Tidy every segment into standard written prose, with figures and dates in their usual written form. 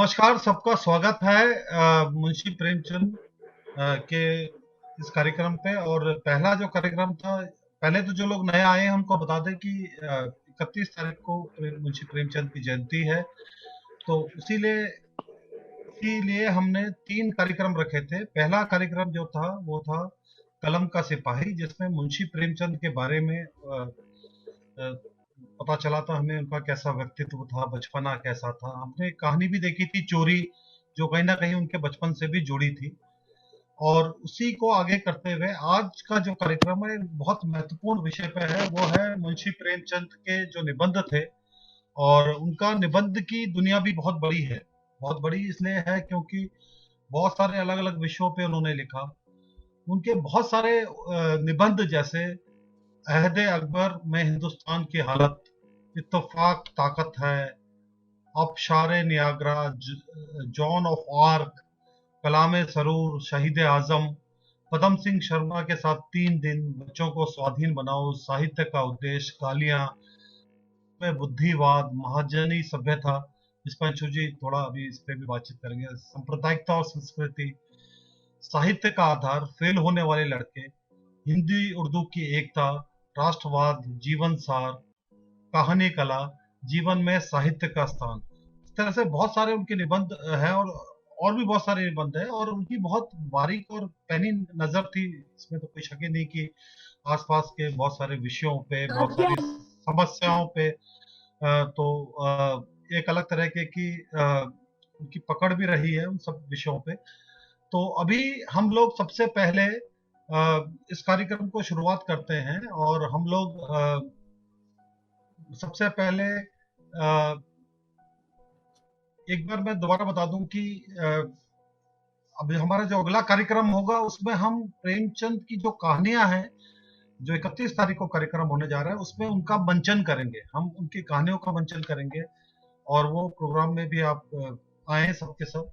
नमस्कार, सबका स्वागत है मुंशी प्रेमचंद के इस कार्यक्रम पे। और पहला जो कार्यक्रम था, पहले तो जो लोग नए आए हैं उनको बता दें कि 31 तारीख को मुंशी प्रेमचंद की जयंती है। तो इसीलिए हमने 3 कार्यक्रम रखे थे। पहला कार्यक्रम जो था वो था कलम का सिपाही, जिसमें मुंशी प्रेमचंद के बारे में अ, पता चला था हमें, उनका कैसा व्यक्तित्व था, बचपना कैसा था। हमने एक कहानी भी देखी थी चोरी, जो कहीं ना कहीं उनके बचपन से भी जुड़ी थी। और उसी को आगे करते हुए आज का जो कार्यक्रम है बहुत महत्वपूर्ण विषय पे है। वो है मुंशी प्रेमचंद के जो निबंध थे। और उनका निबंध की दुनिया भी बहुत बड़ी है। बहुत बड़ी इसलिए है क्योंकि बहुत सारे अलग अलग विषयों पे उन्होंने लिखा। उनके बहुत सारे निबंध, जैसे अहद अकबर में हिंदुस्तान की हालत, इत्तेफाक ताकत है, आबशार नियाग्रा, जॉन ऑफ आर्क, कलाम सरूर, शहीद आजम, पदम सिंह शर्मा के साथ 3 दिन, बच्चों को स्वाधीन बनाओ, साहित्य का उद्देश्य, गालियां में बुद्धिवाद, महाजनी सभ्यता, इस पर अंशु जी थोड़ा अभी इस पे भी बातचीत करेंगे, सांप्रदायिकता और संस्कृति, साहित्य का आधार, फेल होने वाले लड़के, हिंदी उर्दू की एकता, राष्ट्रवाद, जीवन सार, कहानी कला, जीवन में साहित्य का स्थान। इस तरह से बहुत सारे उनके निबंध हैं। और भी बहुत सारे निबंध हैं। और उनकी बहुत बारीक और पैनी नजर थी, इसमें तो कोई शक ही नहीं कि आसपास के बहुत सारे विषयों पे, बहुत सारी समस्याओं पे तो एक अलग तरह के की उनकी पकड़ भी रही है उन सब विषयों पे। तो अभी हम लोग सबसे पहले इस कार्यक्रम को शुरुआत करते हैं। और हम लोग सबसे पहले एक बार मैं दोबारा बता दूं कि अभी हमारा जो अगला कार्यक्रम होगा उसमें हम प्रेमचंद की जो कहानियां हैं, जो 31 तारीख को कार्यक्रम होने जा रहा है, उसमें उनका मंचन करेंगे। हम उनकी कहानियों का मंचन करेंगे और वो प्रोग्राम में भी आप आए सबके सब।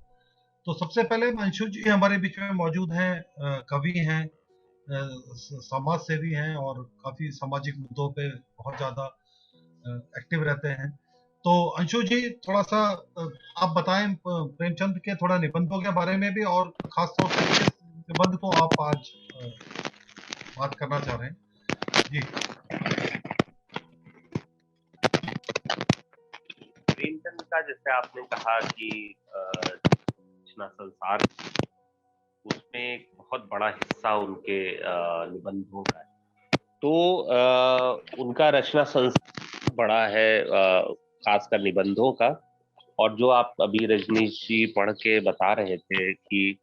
तो सबसे पहले अंशु जी हमारे बीच में मौजूद हैं, कवि हैं, समाज सेवी हैं और काफी सामाजिक मुद्दों पे बहुत ज्यादा एक्टिव रहते हैं। तो अंशु जी थोड़ा सा आप बताएं प्रेमचंद के थोड़ा निबंधों के बारे में भी, और खास तौर से किस निबंध को आप आज बात करना चाह रहे हैं जी। प्रेमचंद का जैसे आपने कहा कि रचना संसार, उसमें एक बहुत बड़ा हिस्सा उनके निबंधों का है। तो उनका रचना संसार बड़ा है, खासकर निबंधों का। और जो आप अभी रजनीश जी पढ़ के बता रहे थे कि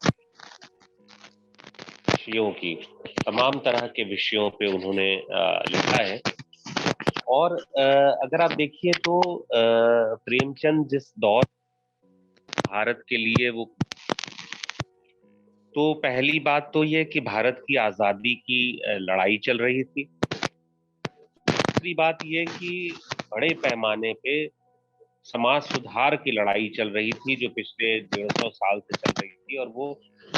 विषयों की, तमाम तरह के विषयों पे उन्होंने लिखा है। और अगर आप देखिए तो प्रेमचंद जिस दौर भारत के लिए वो, तो पहली बात तो ये कि भारत की आजादी की लड़ाई चल रही थी। दूसरी बात ये कि बड़े पैमाने पे समाज सुधार की लड़ाई चल रही थी, जो पिछले 150 साल से चल रही थी। और वो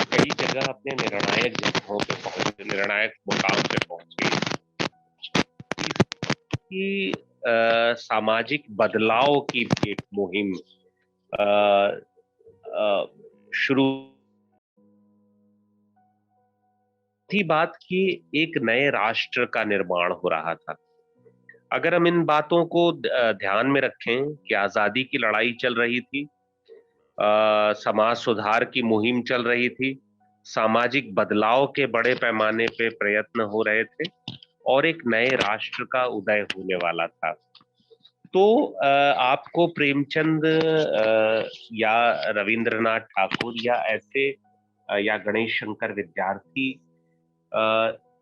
कई जगह अपने निर्णायक जगहों पे पहुंचे, निर्णायक मुकाम पे पहुंचे कि सामाजिक बदलाव की भी एक मुहिम शुरू थी। बात की एक नए राष्ट्र का निर्माण हो रहा था। अगर हम इन बातों को ध्यान में रखें कि आजादी की लड़ाई चल रही थी, समाज सुधार की मुहिम चल रही थी, सामाजिक बदलाव के बड़े पैमाने पे प्रयत्न हो रहे थे और एक नए राष्ट्र का उदय होने वाला था, तो आपको प्रेमचंद या रविंद्रनाथ ठाकुर या ऐसे या गणेश शंकर विद्यार्थी,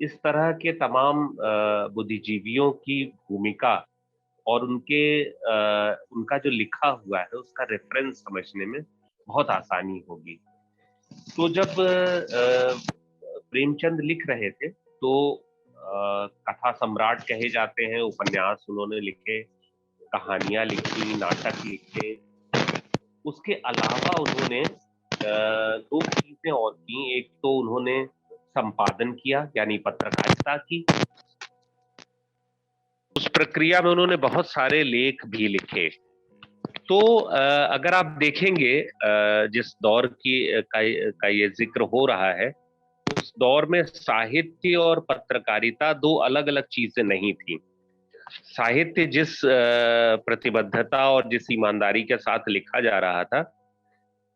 इस तरह के तमाम बुद्धिजीवियों की भूमिका और उनका जो लिखा हुआ है उसका रेफरेंस समझने में बहुत आसानी होगी। तो जब प्रेमचंद लिख रहे थे तो कथा सम्राट कहे जाते हैं, उपन्यास उन्होंने लिखे, कहानियां लिखी, नाटक लिखे। उसके अलावा उन्होंने दो चीजें और की। एक तो उन्होंने संपादन किया, यानी पत्रकारिता की। उस प्रक्रिया में उन्होंने बहुत सारे लेख भी लिखे। तो अगर आप देखेंगे जिस दौर का ये जिक्र हो रहा है, उस दौर में साहित्य और पत्रकारिता दो अलग अलग चीजें नहीं थी। साहित्य जिस प्रतिबद्धता और जिस ईमानदारी के साथ लिखा जा रहा था,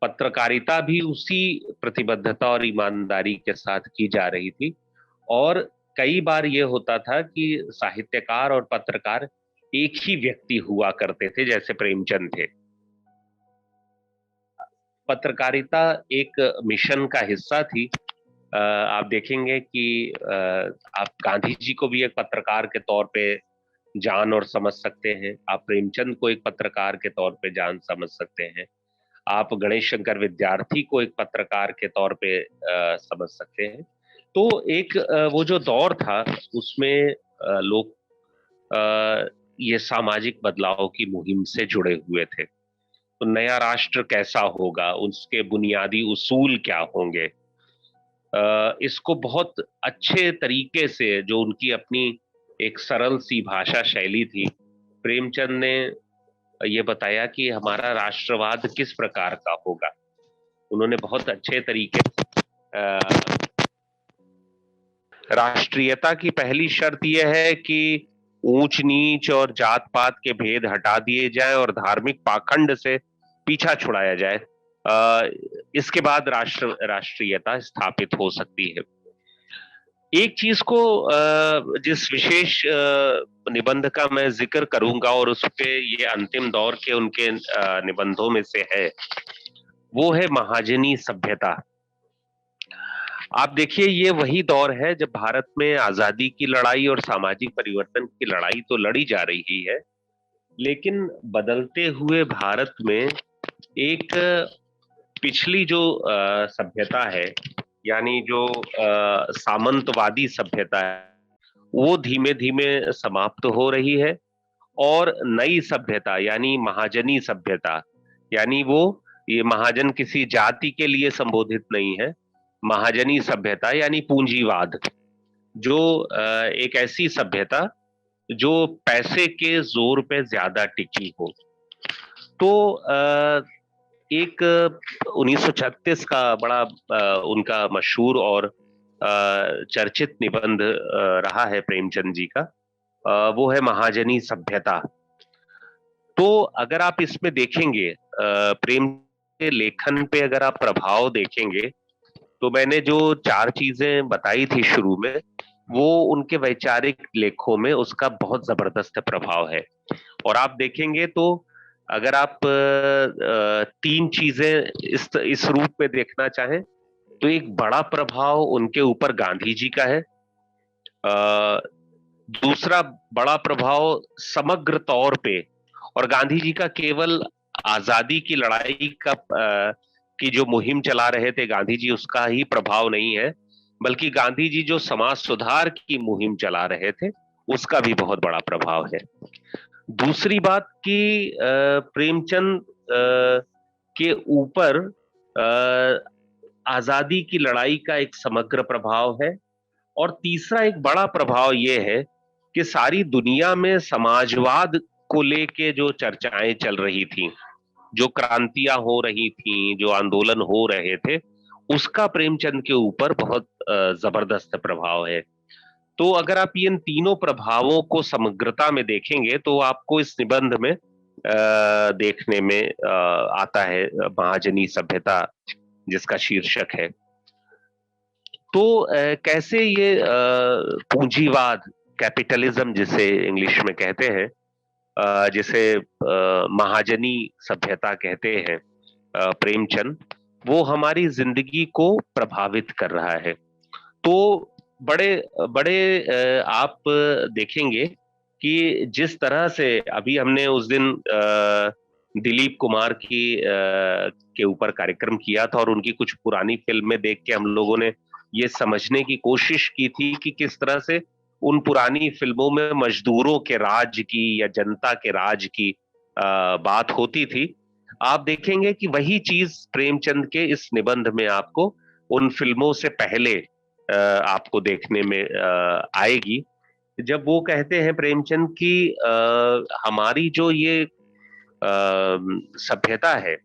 पत्रकारिता भी उसी प्रतिबद्धता और ईमानदारी के साथ की जा रही थी। और कई बार ये होता था कि साहित्यकार और पत्रकार एक ही व्यक्ति हुआ करते थे, जैसे प्रेमचंद थे। पत्रकारिता एक मिशन का हिस्सा थी। आप देखेंगे कि आप गांधी जी को भी एक पत्रकार के तौर पे जान और समझ सकते हैं। आप प्रेमचंद को एक पत्रकार के तौर पे जान समझ सकते हैं। आप गणेश शंकर विद्यार्थी को एक पत्रकार के तौर पे समझ सकते हैं। तो एक वो जो दौर था, उसमें लोग ये सामाजिक बदलाव की मुहिम से जुड़े हुए थे। तो नया राष्ट्र कैसा होगा, उसके बुनियादी उसूल क्या होंगे, इसको बहुत अच्छे तरीके से, जो उनकी अपनी एक सरल सी भाषा शैली थी, प्रेमचंद ने ये बताया कि हमारा राष्ट्रवाद किस प्रकार का होगा। उन्होंने बहुत अच्छे तरीके से राष्ट्रीयता की पहली शर्त यह है कि ऊंच नीच और जात पात के भेद हटा दिए जाएं और धार्मिक पाखंड से पीछा छुड़ाया जाए। इसके बाद राष्ट्रीयता स्थापित हो सकती है। एक चीज को जिस विशेष निबंध का मैं जिक्र करूंगा और उस पे ये अंतिम दौर के उनके निबंधों में से है, वो है महाजनी सभ्यता। आप देखिए, ये वही दौर है जब भारत में आजादी की लड़ाई और सामाजिक परिवर्तन की लड़ाई तो लड़ी जा रही है, लेकिन बदलते हुए भारत में एक पिछली जो सभ्यता है, यानी जो सामंतवादी सभ्यता है, वो धीमे धीमे समाप्त हो रही है। और नई सभ्यता यानी महाजनी सभ्यता, यानी वो, ये महाजन किसी जाति के लिए संबोधित नहीं है। महाजनी सभ्यता यानी पूंजीवाद, जो एक ऐसी सभ्यता जो पैसे के जोर पे ज्यादा टिकी हो। तो एक 1936 का बड़ा उनका मशहूर और चर्चित निबंध रहा है प्रेमचंद जी का, वो है महाजनी सभ्यता। तो अगर आप इसमें देखेंगे, प्रेम के लेखन पे अगर आप प्रभाव देखेंगे, तो मैंने जो चार चीजें बताई थी शुरू में, वो उनके वैचारिक लेखों में उसका बहुत जबरदस्त प्रभाव है। और आप देखेंगे तो अगर आप तीन चीजें इस रूप में देखना चाहें, तो एक बड़ा प्रभाव उनके ऊपर गांधी जी का है। दूसरा बड़ा प्रभाव समग्र तौर पे, और गांधी जी का केवल आजादी की लड़ाई की जो मुहिम चला रहे थे गांधी जी, उसका ही प्रभाव नहीं है, बल्कि गांधी जी जो समाज सुधार की मुहिम चला रहे थे, उसका भी बहुत बड़ा प्रभाव है। दूसरी बात कि प्रेमचंद के ऊपर आजादी की लड़ाई का एक समग्र प्रभाव है। और तीसरा एक बड़ा प्रभाव यह है कि सारी दुनिया में समाजवाद को लेके जो चर्चाएं चल रही थी, जो क्रांतियां हो रही थी, जो आंदोलन हो रहे थे, उसका प्रेमचंद के ऊपर बहुत जबरदस्त प्रभाव है। तो अगर आप इन तीनों प्रभावों को समग्रता में देखेंगे, तो आपको इस निबंध में देखने में आता है महाजनी सभ्यता, जिसका शीर्षक है। तो कैसे ये पूंजीवाद, कैपिटलिज्म जिसे इंग्लिश में कहते हैं, जिसे महाजनी सभ्यता कहते हैं, प्रेमचंद, वो हमारी जिंदगी को प्रभावित कर रहा है। तो बड़े बड़े आप देखेंगे कि जिस तरह से अभी हमने उस दिन दिलीप कुमार के ऊपर कार्यक्रम किया था, और उनकी कुछ पुरानी फिल्में देख के हम लोगों ने ये समझने की कोशिश की थी कि किस तरह से उन पुरानी फिल्मों में मजदूरों के राज की या जनता के राज की बात होती थी। आप देखेंगे कि वही चीज प्रेमचंद के इस निबंध में आपको उन फिल्मों से पहले आपको देखने में आएगी, जब वो कहते हैं प्रेमचंद की हमारी जो ये सभ्यता है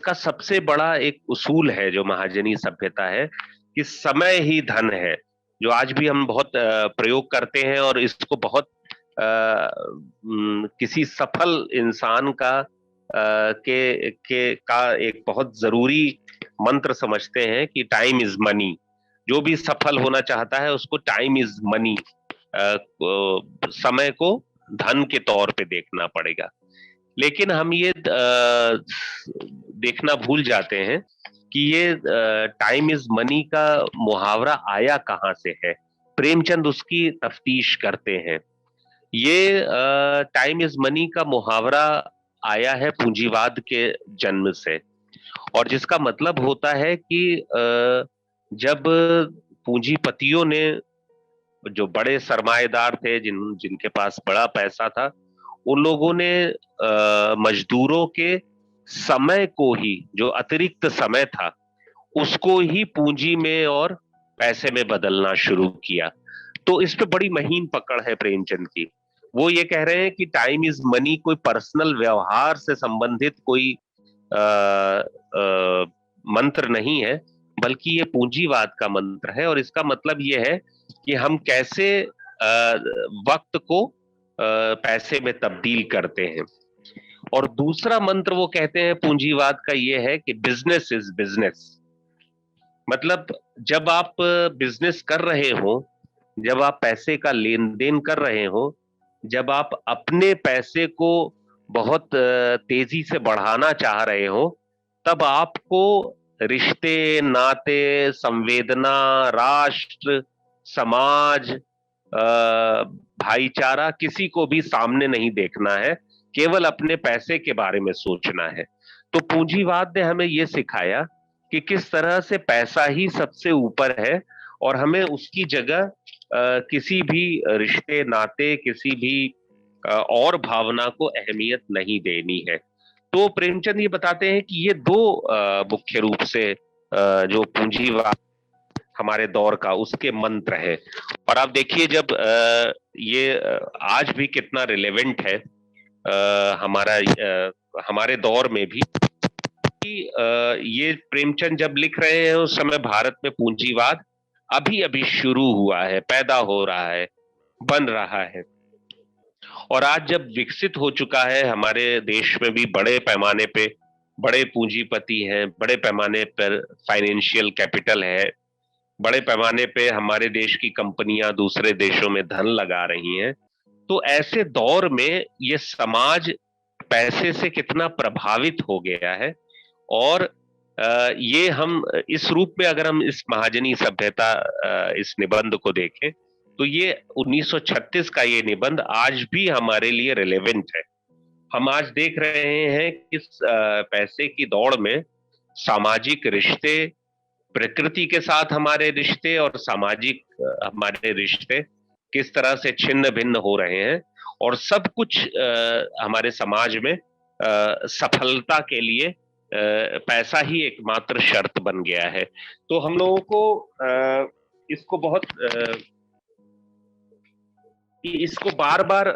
का सबसे बड़ा एक उसूल है जो महाजनी सभ्यता है कि समय ही धन है, जो आज भी हम बहुत प्रयोग करते हैं और इसको बहुत किसी सफल इंसान का का एक बहुत जरूरी मंत्र समझते हैं कि टाइम इज मनी। जो भी सफल होना चाहता है उसको टाइम इज मनी, समय को धन के तौर पे देखना पड़ेगा। लेकिन हम ये देखना भूल जाते हैं कि ये टाइम इज मनी का मुहावरा आया कहां से है। प्रेमचंद उसकी तफ्तीश करते हैं। ये टाइम इज मनी का मुहावरा आया है पूंजीवाद के जन्म से, और जिसका मतलब होता है कि जब पूंजीपतियों ने, जो बड़े सरमाएदार थे, जिनके पास बड़ा पैसा था, उन लोगों ने मजदूरों के समय को ही, जो अतिरिक्त समय था, उसको ही पूंजी में और पैसे में बदलना शुरू किया। तो इस पे बड़ी महीन पकड़ है प्रेमचंद की। वो ये कह रहे हैं कि टाइम इज मनी कोई पर्सनल व्यवहार से संबंधित कोई आ, आ, मंत्र नहीं है, बल्कि ये पूंजीवाद का मंत्र है। और इसका मतलब ये है कि हम कैसे वक्त को पैसे में तब्दील करते हैं। और दूसरा मंत्र वो कहते हैं पूंजीवाद का ये है कि बिजनेस इज बिजनेस। मतलब जब आप बिजनेस कर रहे हो, जब आप पैसे का लेन देन कर रहे हो, जब आप अपने पैसे को बहुत तेजी से बढ़ाना चाह रहे हो, तब आपको रिश्ते, नाते, संवेदना, राष्ट्र, समाज, भाईचारा, किसी को भी सामने नहीं देखना है, केवल अपने पैसे के बारे में सोचना है। तो पूंजीवाद ने हमें यह सिखाया कि किस तरह से पैसा ही सबसे ऊपर है, और हमें उसकी जगह किसी भी रिश्ते, नाते, किसी भी और भावना को अहमियत नहीं देनी है। तो प्रेमचंद ये बताते हैं कि ये दो मुख्य रूप से जो पूंजीवाद हमारे दौर का, उसके मंत्र है। और आप देखिए जब ये आज भी कितना रिलेवेंट है हमारे दौर में भी, ये प्रेमचंद जब लिख रहे हैं उस समय भारत में पूंजीवाद अभी अभी शुरू हुआ है, पैदा हो रहा है, बन रहा है। और आज जब विकसित हो चुका है, हमारे देश में भी बड़े पैमाने पे बड़े पूंजीपति हैं, बड़े पैमाने पर फाइनेंशियल कैपिटल है, बड़े पैमाने पे हमारे देश की कंपनियां दूसरे देशों में धन लगा रही हैं। तो ऐसे दौर में ये समाज पैसे से कितना प्रभावित हो गया है। और ये हम इस रूप में, अगर हम इस महाजनी सभ्यता इस निबंध को देखें, तो ये 1936 का ये निबंध आज भी हमारे लिए रिलेवेंट है। हम आज देख रहे हैं कि पैसे की दौड़ में सामाजिक रिश्ते, प्रकृति के साथ हमारे रिश्ते और सामाजिक हमारे रिश्ते किस तरह से छिन्न भिन्न हो रहे हैं, और सब कुछ हमारे समाज में सफलता के लिए पैसा ही एकमात्र शर्त बन गया है। तो हम लोगों को इसको बहुत इसको बार बार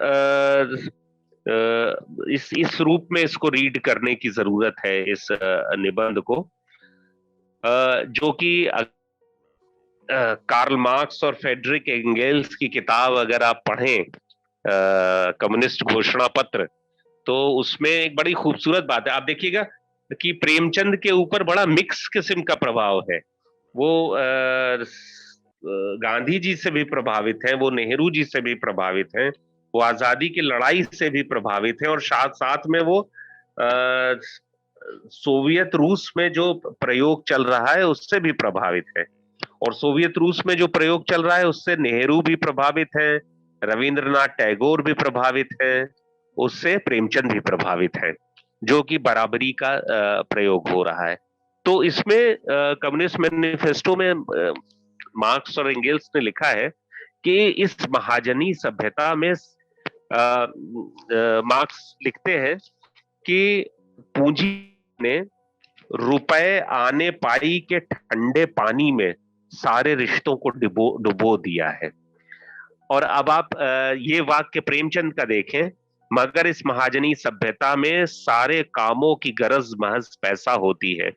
इस रूप में इसको रीड करने की जरूरत है, इस निबंध को, जो कि कार्ल मार्क्स और फ्रेडरिक एंगेल्स की किताब अगर आप पढ़ें, कम्युनिस्ट घोषणा पत्र, तो उसमें एक बड़ी खूबसूरत बात है। आप देखिएगा कि प्रेमचंद के ऊपर बड़ा मिक्स किस्म का प्रभाव है। वो गांधी जी से भी प्रभावित हैं, वो नेहरू जी से भी प्रभावित हैं, वो आजादी की लड़ाई से भी प्रभावित हैं, और साथ साथ में वो सोवियत रूस में जो प्रयोग चल रहा है उससे भी प्रभावित है। और सोवियत रूस में जो प्रयोग चल रहा है उससे नेहरू भी प्रभावित है, रविंद्रनाथ टैगोर भी प्रभावित है, उससे प्रेमचंद भी प्रभावित है, जो कि बराबरी का प्रयोग हो रहा है। तो इसमें कम्युनिस्ट मैनिफेस्टो में मार्क्स और एंगेल्स ने लिखा है कि इस महाजनी सभ्यता में मार्क्स लिखते हैं कि पूंजी ने रुपए आने पाई के ठंडे पानी में सारे रिश्तों को डुबो दिया है। और अब आप ये वाक्य प्रेमचंद का देखें मगर इस महाजनी सभ्यता में सारे कामों की गरज महज पैसा होती है।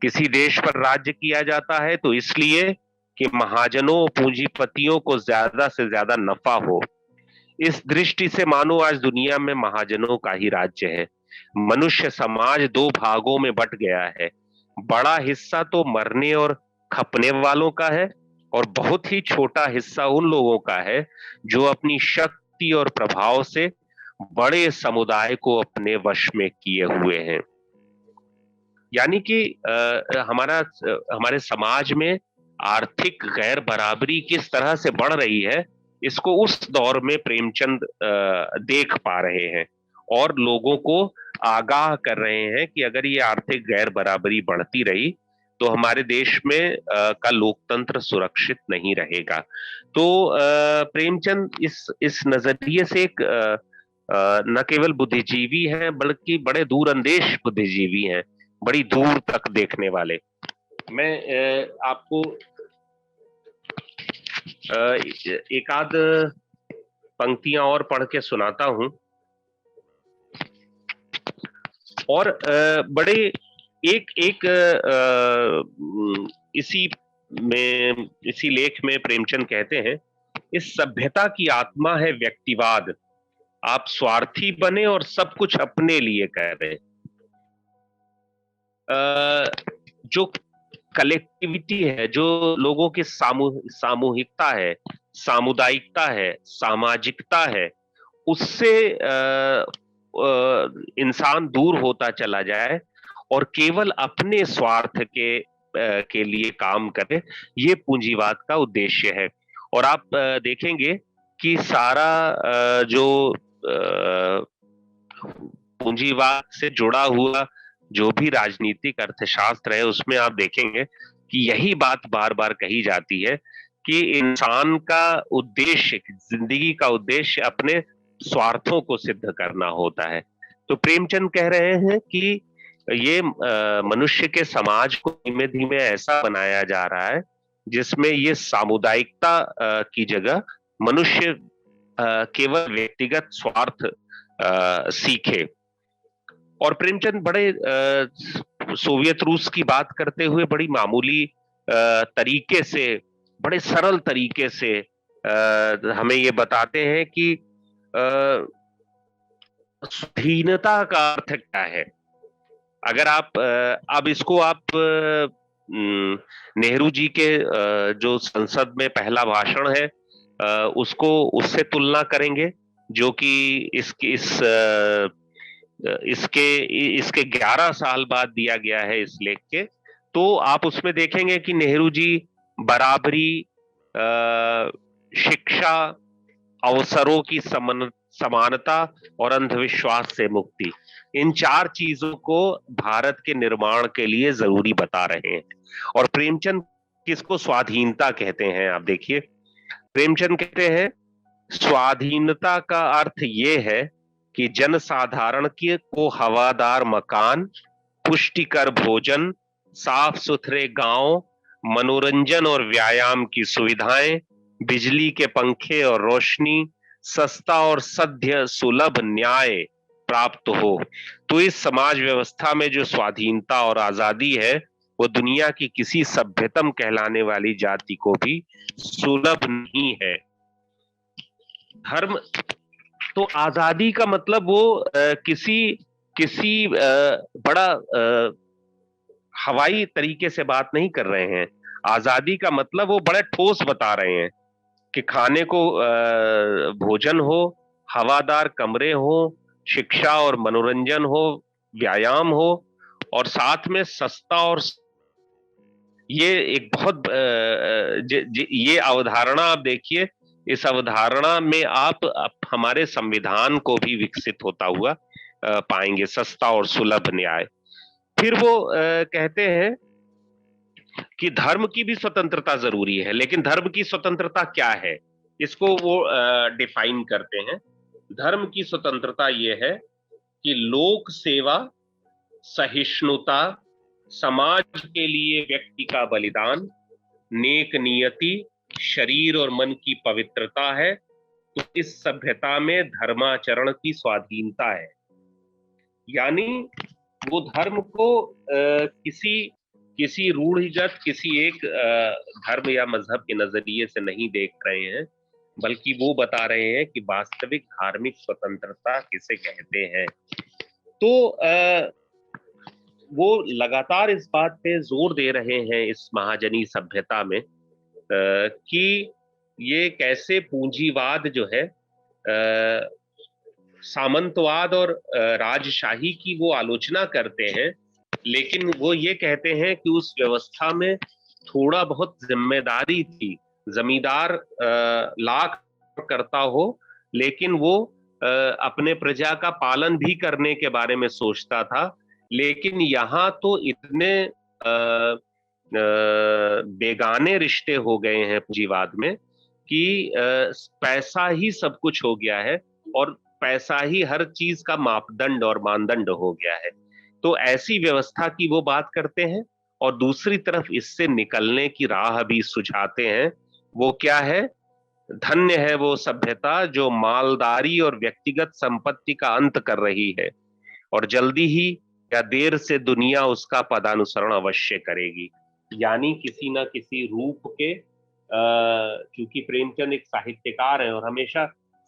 किसी देश पर राज्य किया जाता है तो इसलिए कि महाजनों पूंजीपतियों को ज्यादा से ज्यादा नफा हो। इस दृष्टि से मानो आज दुनिया में महाजनों का ही राज्य है। मनुष्य समाज दो भागों में बट गया है। बड़ा हिस्सा तो मरने और खपने वालों का है और बहुत ही छोटा हिस्सा उन लोगों का है जो अपनी शक्ति और प्रभाव से बड़े समुदाय को अपने वश में किए हुए हैं। यानी कि हमारे समाज में आर्थिक गैर बराबरी किस तरह से बढ़ रही है, इसको उस दौर में प्रेमचंद देख पा रहे हैं और लोगों को आगाह कर रहे हैं कि अगर ये आर्थिक गैर बराबरी बढ़ती रही तो हमारे देश में का लोकतंत्र सुरक्षित नहीं रहेगा। तो प्रेमचंद इस नजरिए से एक न केवल बुद्धिजीवी हैं बल्कि बड़े दूरंदेश बुद्धिजीवी हैं, बड़ी दूर तक देखने वाले। मैं आपको एक आध पंक्तियां और पढ़ के सुनाता हूं। और बड़े एक इसी लेख में प्रेमचंद कहते हैं, इस सभ्यता की आत्मा है व्यक्तिवाद। आप स्वार्थी बने और सब कुछ अपने लिए करें। जो कलेक्टिविटी है, जो लोगों की सामूहिकता है, सामुदायिकता है, सामाजिकता है, उससे इंसान दूर होता चला जाए और केवल अपने स्वार्थ के लिए काम करे, ये पूंजीवाद का उद्देश्य है। और आप देखेंगे कि सारा जो पूंजीवाद से जुड़ा हुआ जो भी राजनीतिक अर्थशास्त्र है, उसमें आप देखेंगे कि यही बात बार बार कही जाती है कि इंसान का उद्देश्य, जिंदगी का उद्देश्य अपने स्वार्थों को सिद्ध करना होता है। तो प्रेमचंद कह रहे हैं कि ये मनुष्य के समाज को धीमे धीमे ऐसा बनाया जा रहा है जिसमें ये सामुदायिकता की जगह मनुष्य केवल व्यक्तिगत स्वार्थ सीखे। और प्रेमचंद बड़े सोवियत रूस की बात करते हुए बड़ी मामूली तरीके से, बड़े सरल तरीके से हमें ये बताते हैं कि स्वाधीनता का अर्थ क्या है। अगर आप अब इसको आप नेहरू जी के जो संसद में पहला भाषण है उसको उससे तुलना करेंगे, जो कि इसके 11 साल बाद दिया गया है इस लेख के, तो आप उसमें देखेंगे कि नेहरू जी बराबरी, शिक्षा, अवसरों की समानता और अंधविश्वास से मुक्ति, इन 4 चीजों को भारत के निर्माण के लिए जरूरी बता रहे हैं। और प्रेमचंद किसको स्वाधीनता कहते हैं, आप देखिए, प्रेमचंद कहते हैं स्वाधीनता का अर्थ ये है कि जनसाधारण को हवादार मकान, पुष्टिकर भोजन, साफ सुथरे गांव, मनोरंजन और व्यायाम की सुविधाएं, बिजली के पंखे और रोशनी, सस्ता और सध्य सुलभ न्याय प्राप्त हो। तो इस समाज व्यवस्था में जो स्वाधीनता और आजादी है वो दुनिया की किसी सभ्यतम कहलाने वाली जाति को भी सुलभ नहीं है। धर्म तो आजादी का मतलब वो किसी बड़ा हवाई तरीके से बात नहीं कर रहे हैं। आजादी का मतलब वो बड़े ठोस बता रहे हैं कि खाने को भोजन हो, हवादार कमरे हो, शिक्षा और मनोरंजन हो, व्यायाम हो और साथ में सस्ता और ये एक बहुत ये अवधारणा आप देखिए, इस अवधारणा में आप हमारे संविधान को भी विकसित होता हुआ पाएंगे, सस्ता और सुलभ न्याय। फिर वो कहते हैं कि धर्म की भी स्वतंत्रता जरूरी है, लेकिन धर्म की स्वतंत्रता क्या है, इसको वो डिफाइन करते हैं। धर्म की स्वतंत्रता ये है कि लोक सेवा, सहिष्णुता, समाज के लिए व्यक्ति का बलिदान, नेक नियति, शरीर और मन की पवित्रता है तो इस सभ्यता में धर्माचरण की स्वाधीनता है। यानी वो धर्म को किसी किसी रूढ़िगत किसी एक धर्म या मजहब के नजरिए से नहीं देख रहे हैं, बल्कि वो बता रहे हैं कि वास्तविक धार्मिक स्वतंत्रता किसे कहते हैं। तो वो लगातार इस बात पे जोर दे रहे हैं इस महाजनी सभ्यता में कि ये कैसे पूंजीवाद जो है सामंतवाद और राजशाही की वो आलोचना करते हैं, लेकिन वो ये कहते हैं कि उस व्यवस्था में थोड़ा बहुत जिम्मेदारी थी। जमींदार लाख करता हो, लेकिन वो अपने प्रजा का पालन भी करने के बारे में सोचता था। लेकिन यहाँ तो इतने बेगाने रिश्ते हो गए हैं पूंजीवाद में कि पैसा ही सब कुछ हो गया है और पैसा ही हर चीज का मापदंड और मानदंड हो गया है। तो ऐसी व्यवस्था की वो बात करते हैं और दूसरी तरफ इससे निकलने की राह भी सुझाते हैं। वो क्या है? धन्य है वो सभ्यता जो मालदारी और व्यक्तिगत संपत्ति का अंत कर रही है, और जल्दी ही या देर से दुनिया उसका पदानुसरण अवश्य करेगी। यानी किसी ना किसी रूप के, क्योंकि प्रेमचंद एक साहित्यकार है और हमेशा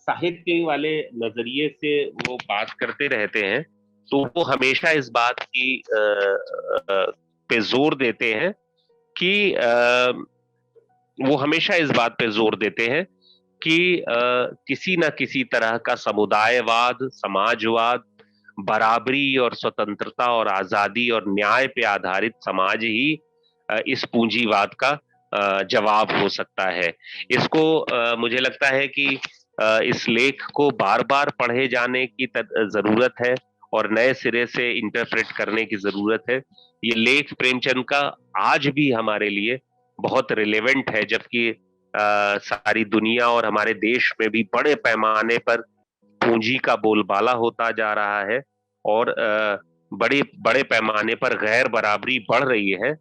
साहित्य वाले नजरिए से वो बात करते रहते हैं, तो वो हमेशा इस बात की पे जोर देते हैं कि वो हमेशा इस बात पे जोर देते हैं कि किसी न किसी तरह का समुदायवाद, समाजवाद, बराबरी और स्वतंत्रता और आजादी और न्याय पे आधारित समाज ही इस पूंजीवाद का जवाब हो सकता है। इसको मुझे लगता है कि इस लेख को बार बार पढ़े जाने की जरूरत है और नए सिरे से इंटरप्रेट करने की जरूरत है। ये लेख प्रेमचंद का आज भी हमारे लिए बहुत रिलेवेंट है, जबकि सारी दुनिया और हमारे देश में भी बड़े पैमाने पर पूंजी का बोलबाला होता जा रहा है और बड़े बड़े पैमाने पर गैर बराबरी बढ़ रही है।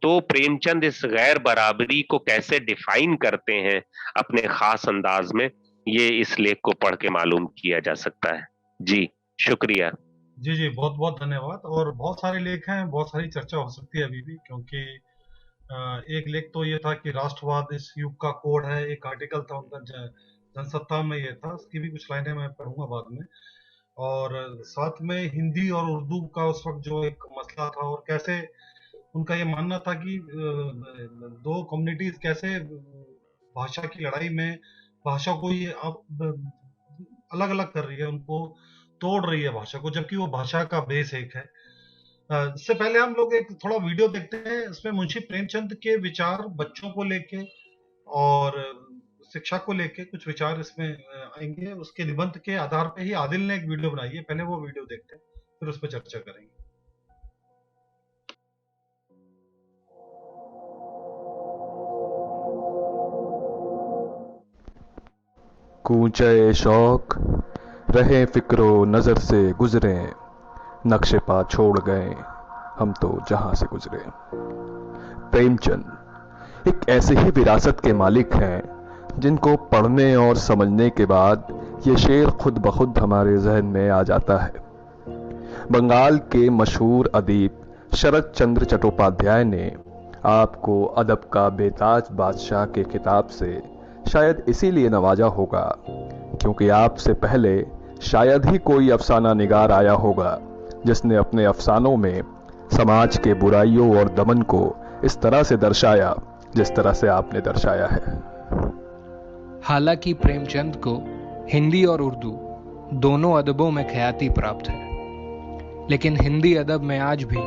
तो प्रेमचंद इस गैर बराबरी को कैसे डिफाइन करते हैं अपने खास अंदाज में, ये इस लेख को पढ़ के मालूम किया जा सकता है। जी शुक्रिया। जी जी, बहुत बहुत धन्यवाद। और बहुत सारे लेख हैं, बहुत सारी चर्चा हो सकती है अभी भी, क्योंकि एक लेख तो ये था कि राष्ट्रवाद इस युग का कोड है, एक आर्टिकल था उनका जनसत्ता में, ये था, उसकी भी कुछ लाइनें मैं पढ़ूंगा बाद में। और साथ में हिंदी और उर्दू का उस वक्त जो एक मसला था, और कैसे उनका ये मानना था कि दो कम्युनिटीज कैसे भाषा की लड़ाई में भाषा को ये अब अलग अलग कर रही है, उनको तोड़ रही है भाषा को, जबकि वो भाषा का बेस एक है। इससे पहले हम लोग एक थोड़ा वीडियो देखते हैं, इसमें मुंशी प्रेमचंद के विचार बच्चों को लेके और शिक्षा को लेके कुछ विचार इसमें आएंगे। उसके निबंध के आधार पे ही आदिल ने एक वीडियो बनाई है, पहले वो वीडियो देखते हैं फिर उस पर चर्चा करेंगे। कूचे शौक रहे फिक्रो नजर से गुजरे, नक्शे पा छोड़ गए हम तो जहां से गुजरे। प्रेमचंद एक ऐसे ही विरासत के मालिक हैं जिनको पढ़ने और समझने के बाद ये शेर खुद ब खुद हमारे जहन में आ जाता है। बंगाल के मशहूर अदीब शरद चंद्र चट्टोपाध्याय ने आपको अदब का बेताज बादशाह के खिताब से शायद इसीलिए नवाजा होगा क्योंकि आपसे पहले शायद ही कोई अफसाना निगार आया होगा जिसने अपने अफसानों में समाज के बुराइयों और दमन को इस तरह से दर्शाया जिस तरह से आपने दर्शाया है। हालांकि प्रेमचंद को हिंदी और उर्दू दोनों अदबों में ख्याति प्राप्त है, लेकिन हिंदी अदब में आज भी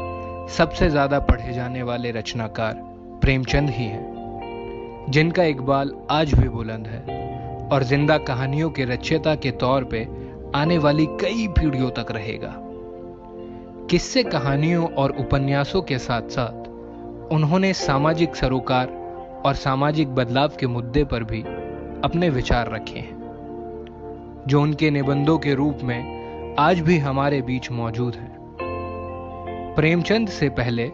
सबसे ज्यादा पढ़े जाने वाले रचनाकार प्रेमचंद ही हैं, जिनका इकबाल आज भी बुलंद है और जिंदा कहानियों के रचयिता के तौर पे आने वाली कई पीढ़ियों तक रहेगा। किस्से, कहानियों और उपन्यासों के साथ साथ उन्होंने सामाजिक सरोकार और सामाजिक बदलाव के मुद्दे पर भी अपने विचार रखे हैं, जो उनके निबंधों के रूप में आज भी हमारे बीच मौजूद हैं। प्रेमचंद से पहले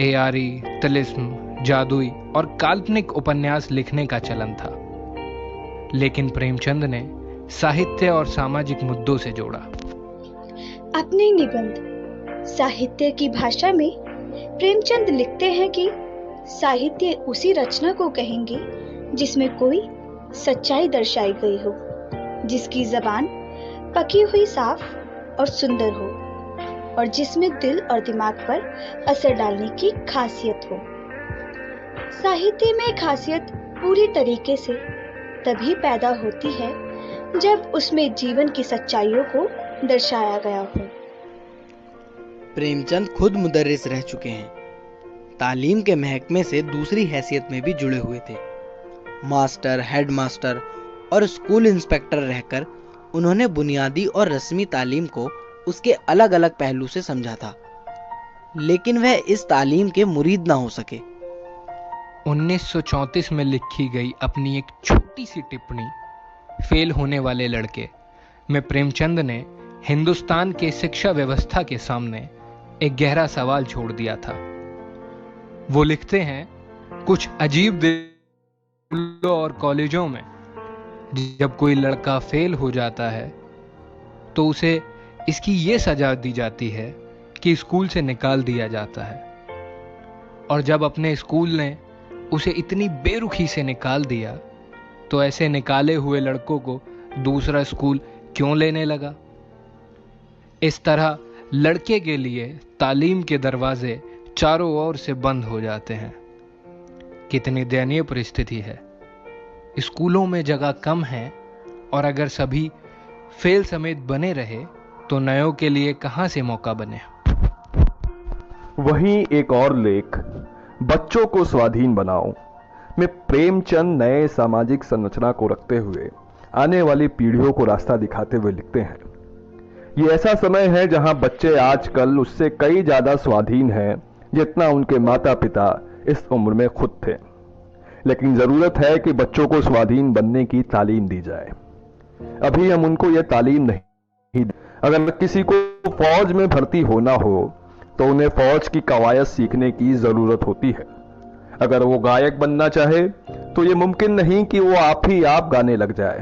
एआरी, तिलिस्म, जादुई और काल्पनिक उपन्यास लिखने का चलन था। लेकिन प्रेमचंद ने साहित्य और सामाजिक मुद्दों से जोड़ा। अपने निबंध साहित्य की भाषा में प्रेमचंद लिखते हैं कि साहित्य उसी रचना को कहेंगे जिसमें कोई सच्चाई दर्शाई गई हो, जिसकी जबान पकी हुई साफ और सुंदर हो और जिसमें दिल और दिमाग पर असर डालने की खासियत हो। साहित्य में खासियत पूरी तरीके से तभी पैदा होती है जब उसमें जीवन की सच्चाइयों को दर्शाया गया हो। प्रेमचंद खुद मुदर्रिस रह चुके हैं। तालीम के महकमे से दूसरी हैसियत में भी जुड़े हुए थे। मास्टर, हेडमास्टर और स्कूल इंस्पेक्टर रहकर उन्होंने बुनियादी और रस्मी तालीम को उसके अलग अलग पहलू से समझा था, लेकिन वह इस तालीम के मुरीद ना हो सके। 1934 में लिखी गई अपनी एक छोटी सी टिप्पणी फेल होने वाले लड़के में प्रेमचंद ने हिंदुस्तान के शिक्षा व्यवस्था के सामने एक गहरा सवाल छोड़ दिया था। वो लिखते हैं, कुछ अजीब स्कूलों और कॉलेजों में जब कोई लड़का फेल हो जाता है तो उसे इसकी ये सजा दी जाती है कि स्कूल से निकाल दिया जाता है, और जब अपने स्कूल ने उसे इतनी बेरुखी से निकाल दिया तो ऐसे निकाले हुए लड़कों को दूसरा स्कूल क्यों लेने लगा। इस तरह लड़के के लिए तालीम के दरवाजे चारों ओर से बंद हो जाते हैं। कितनी दयनीय परिस्थिति है। स्कूलों में जगह कम है और अगर सभी फेल समेत बने रहे तो नयों के लिए कहां से मौका बने। वहीं एक और लेख, बच्चों को स्वाधीन बनाओ, में प्रेमचंद नए सामाजिक संरचना को रखते हुए आने वाली पीढ़ियों को रास्ता दिखाते हुए लिखते हैं, ये ऐसा समय है जहां बच्चे आजकल उससे कई ज्यादा स्वाधीन हैं जितना उनके माता पिता इस उम्र में खुद थे। लेकिन जरूरत है कि बच्चों को स्वाधीन बनने की तालीम दी जाए। अभी हम उनको यह तालीम नहीं। अगर किसी को फौज में भर्ती होना हो तो उन्हें फौज की कवायद सीखने की जरूरत होती है। अगर वो गायक बनना चाहे तो ये मुमकिन नहीं कि वो आप ही आप गाने लग जाए।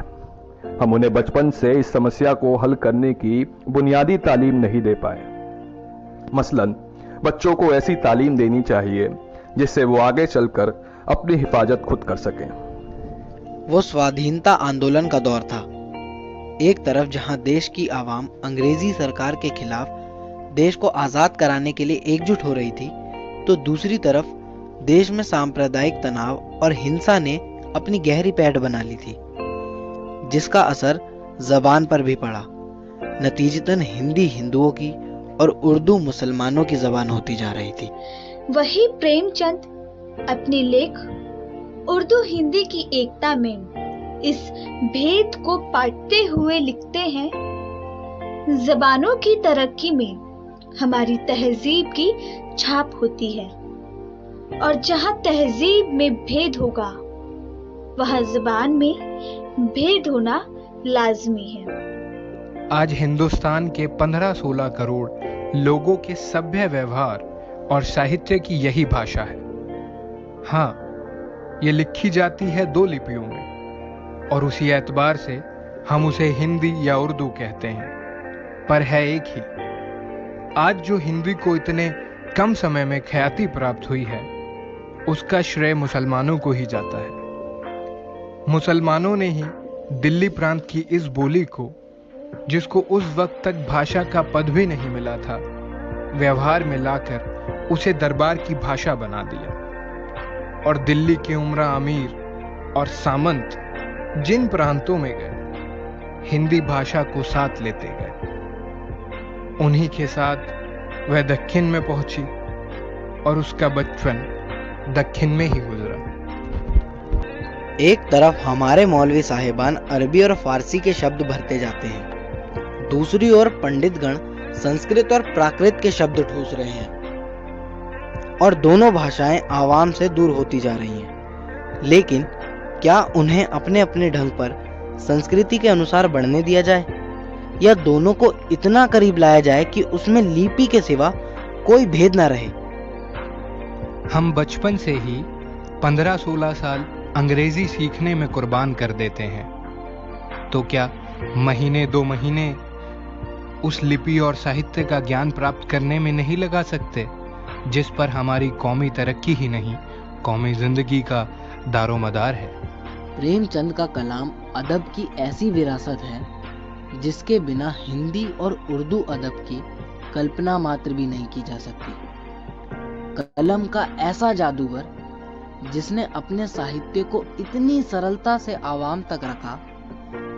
हम उन्हें बचपन से इस समस्या को हल करने की बुनियादी तालीम नहीं दे पाए। मसलन बच्चों को ऐसी तालीम देनी चाहिए जिससे वो आगे चलकर अपनी हिफाजत खुद कर सकें। वो स्वाधीनता आंदोलन का दौर था। एक तरफ जहां देश की आवाम अंग्रेजी सरकार के खिलाफ देश को आजाद कराने के लिए एकजुट हो रही थी, तो दूसरी तरफ देश में सांप्रदायिक तनाव और हिंसा ने अपनी गहरी पैठ बना ली थी, जिसका असर जबान पर भी पड़ा। नतीजतन हिंदी हिंदुओं की और उर्दू मुसलमानों की जबान होती जा रही थी। वही प्रेमचंद अपने लेख उर्दू हिंदी की एकता में इस भेद को पाटते हुए लिखते हैं, जबानों की तरक्की में हमारी तहजीब की छाप होती है और जहां तहजीब में भेद होगा वहां जबान में भेद होना लाजमी है। आज हिंदुस्तान के 15-16 करोड़ लोगों के सभ्य व्यवहार और साहित्य की यही भाषा है। हाँ, ये लिखी जाती है 2 लिपियों में और उसी एतबार से हम उसे हिंदी या उर्दू कहते हैं, पर है एक ही। आज जो हिंदी को इतने कम समय में ख्याति प्राप्त हुई है उसका श्रेय मुसलमानों को ही जाता है। मुसलमानों ने ही दिल्ली प्रांत की इस बोली को, जिसको उस वक्त तक भाषा का पद भी नहीं मिला था, व्यवहार में लाकर उसे दरबार की भाषा बना दिया और दिल्ली के उमरा अमीर और सामंत जिन प्रांतों में गए हिंदी भाषा को साथ लेते गए। उन्हीं के साथ वह दक्षिण में पहुंची और उसका बचपन दक्षिण में ही गुजरा। एक तरफ हमारे मौलवी साहिबान अरबी और फारसी के शब्द भरते जाते हैं, दूसरी ओर पंडितगण संस्कृत और प्राकृत के शब्द ठूस रहे हैं और दोनों भाषाएं आवाम से दूर होती जा रही हैं। लेकिन क्या उन्हें अपने अपने ढंग पर संस्कृति के अनुसार बढ़ने दिया जाए या दोनों को इतना करीब लाया जाए कि उसमें लिपि के सिवा कोई भेद ना रहे। हम बचपन से ही 15-16 साल अंग्रेजी सीखने में कुर्बान कर देते हैं तो क्या महीने 2 महीने उस लिपि और साहित्य का ज्ञान प्राप्त करने में नहीं लगा सकते जिस पर हमारी कौमी तरक्की ही नहीं, कौमी जिंदगी का दारोमदार है? प्रेमचंद का कलाम अदब की ऐसी विरासत है जिसके बिना हिंदी और उर्दू अदब की कल्पना मात्र भी नहीं की जा सकती। कलम का ऐसा जादूगर जिसने अपने साहित्य को इतनी सरलता से आवाम तक रखा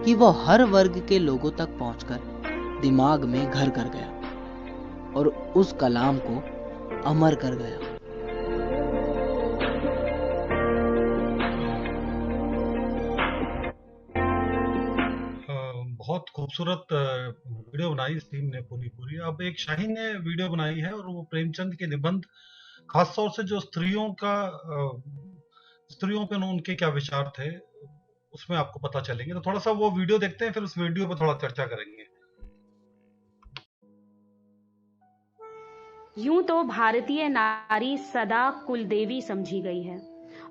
कि वो हर वर्ग के लोगों तक पहुंचकर दिमाग में घर कर गया और उस कलाम को अमर कर गया। बहुत खूबसूरत वीडियो बनाई इस टीम ने पूरी। अब एक शाहीन ने वीडियो बनाई है और वो प्रेमचंद के निबंध, खासतौर से जो स्त्रियों पे उनके क्या विचार थे उसमें आपको पता चलेंगे। तो थोड़ा सा वो वीडियो देखते हैं, फिर उस वीडियो पर थोड़ा चर्चा करेंगे। यूं तो भारतीय नारी सदा कुलदेवी समझी गई है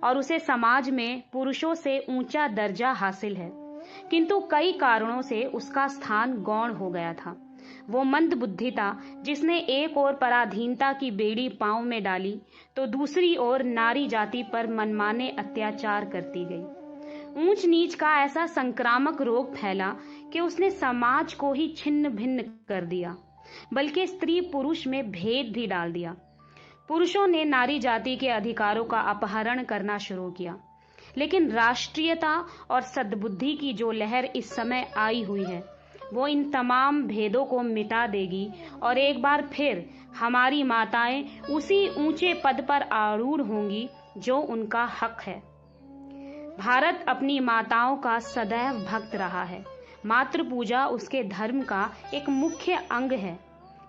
और उसे समाज में पुरुषों से ऊंचा दर्जा हासिल है, किंतु कई कारणों से उसका स्थान गौण हो गया था। वो मंदबुद्धिता जिसने एक ओर पराधीनता की बेड़ी पांव में डाली तो दूसरी ओर नारी जाति पर मनमाने अत्याचार करती गई। ऊंच नीच का ऐसा संक्रामक रोग फैला कि उसने समाज को ही छिन्न भिन्न कर दिया, बल्कि स्त्री पुरुष में भेद भी डाल दिया। पुरुषों ने नारी जाति के अधिकारों का अपहरण करना शुरू किया, लेकिन राष्ट्रीयता और सद्बुद्धि की जो लहर इस समय आई हुई है वो इन तमाम भेदों को मिटा देगी और एक बार फिर हमारी माताएं उसी ऊंचे पद पर आरूढ़ होंगी जो उनका हक है। भारत अपनी माताओं का सदैव भक्त रहा है। मातृ पूजा उसके धर्म का एक मुख्य अंग है।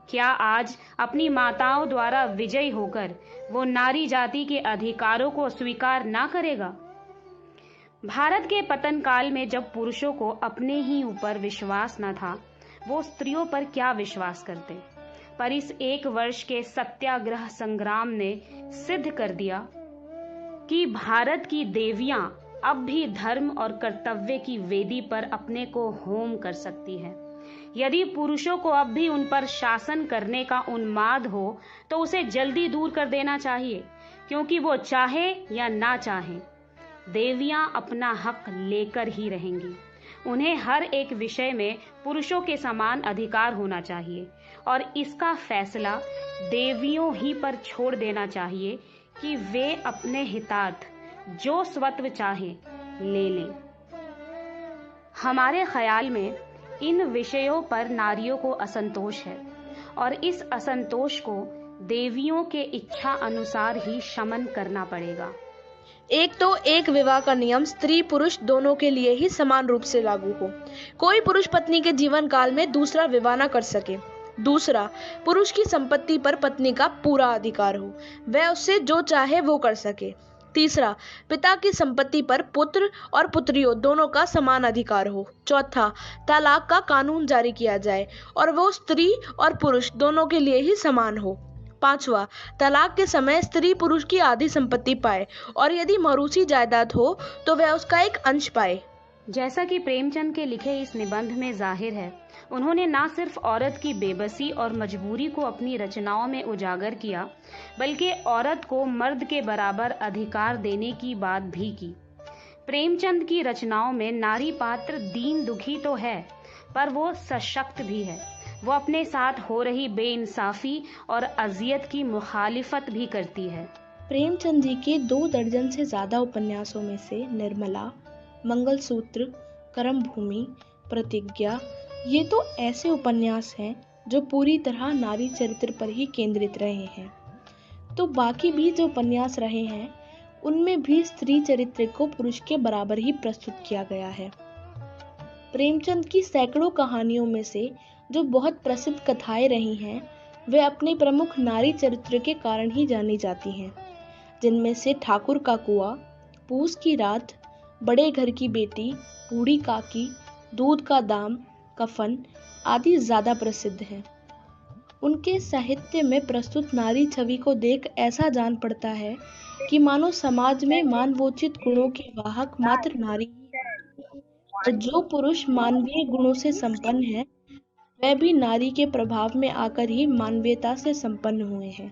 क्या आज अपनी माताओं द्वारा विजयी होकर वो नारी जाति के अधिकारों को स्वीकार ना करेगा? भारत के पतन काल में जब पुरुषों को अपने ही ऊपर विश्वास न था, वो स्त्रियों पर क्या विश्वास करते? पर इस 1 वर्ष के सत्याग्रह संग्राम ने सिद्ध कर दिया कि भारत की देवियां अब भी धर्म और कर्तव्य की वेदी पर अपने को होम कर सकती है। यदि पुरुषों को अब भी उन पर शासन करने का उन्माद हो तो उसे जल्दी दूर कर देना चाहिए, क्योंकि वो चाहे या ना चाहे देवियां अपना हक लेकर ही रहेंगी। उन्हें हर एक विषय में पुरुषों के समान अधिकार होना चाहिए और इसका फैसला देवियों ही पर छोड़ देना चाहिए कि वे अपने हितार्थ जो स्वत्व चाहे ले लें। हमारे ख्याल में इन विषयों पर नारियों को असंतोष है और इस असंतोष को देवियों के इच्छा अनुसार ही शमन करना पड़ेगा। एक विवाह का नियम स्त्री पुरुष दोनों के लिए ही समान रूप से लागू हो। कोई पुरुष पत्नी के जीवन काल में दूसरा विवाह न कर सके। दूसरा, पुरुष की संपत्ति पर पत्नी का पूरा अधिकार हो, वह उससे जो चाहे वो कर सके। तीसरा, पिता की संपत्ति पर पुत्र और पुत्रियों दोनों का समान अधिकार हो। चौथा, तलाक का कानून जारी किया जाए और वो स्त्री और पुरुष दोनों के लिए ही समान हो। पांचवा, तलाक के समय स्त्री पुरुष की आधी संपत्ति पाए और यदि मौरूसी जायदाद हो तो वह उसका एक अंश पाए। जैसा कि प्रेमचंद के लिखे इस निबंध में जाहिर है, उन्होंने न सिर्फ औरत की बेबसी और मजबूरी को अपनी रचनाओं में उजागर किया, बल्कि औरत को मर्द के बराबर अधिकार देने की बात भी की। प्रेमचंद की रचनाओं में नारी पात्र दीन दुखी तो है, पर वो सशक्त भी है। वो अपने साथ हो रही बेइंसाफी और अजियत की मुखालिफत भी करती है। प्रेमचंद जी के 2 दर्जन से ज्यादा उपन्यासों में से निर्मला, मंगलसूत्र, कर्मभूमि, प्रतिज्ञा, ये तो ऐसे उपन्यास हैं जो पूरी तरह नारी चरित्र पर ही केंद्रित रहे हैं। तो बाकी भी जो उपन्यास रहे हैं उनमें भी स्त्री चरित्र को पुरुष के बराबर ही प्रस्तुत किया गया है। प्रेमचंद की सैकड़ों कहानियों में से जो बहुत प्रसिद्ध कथाएं रही हैं, वे अपने प्रमुख नारी चरित्र के कारण ही जानी जाती हैं, जिनमें से ठाकुर का कुआं, पूस की रात, बड़े घर की बेटी, बूढ़ी काकी, दूध का दाम, कफन आदि ज्यादा प्रसिद्ध हैं। उनके साहित्य में प्रस्तुत नारी छवि को देख ऐसा जान पड़ता है कि मानो समाज में मानवोचित गुणों की वाहक मात्र नारी ही है। और जो पुरुष मानवीय गुणों से संपन्न है वह भी नारी के प्रभाव में आकर ही मानवीयता से संपन्न हुए हैं।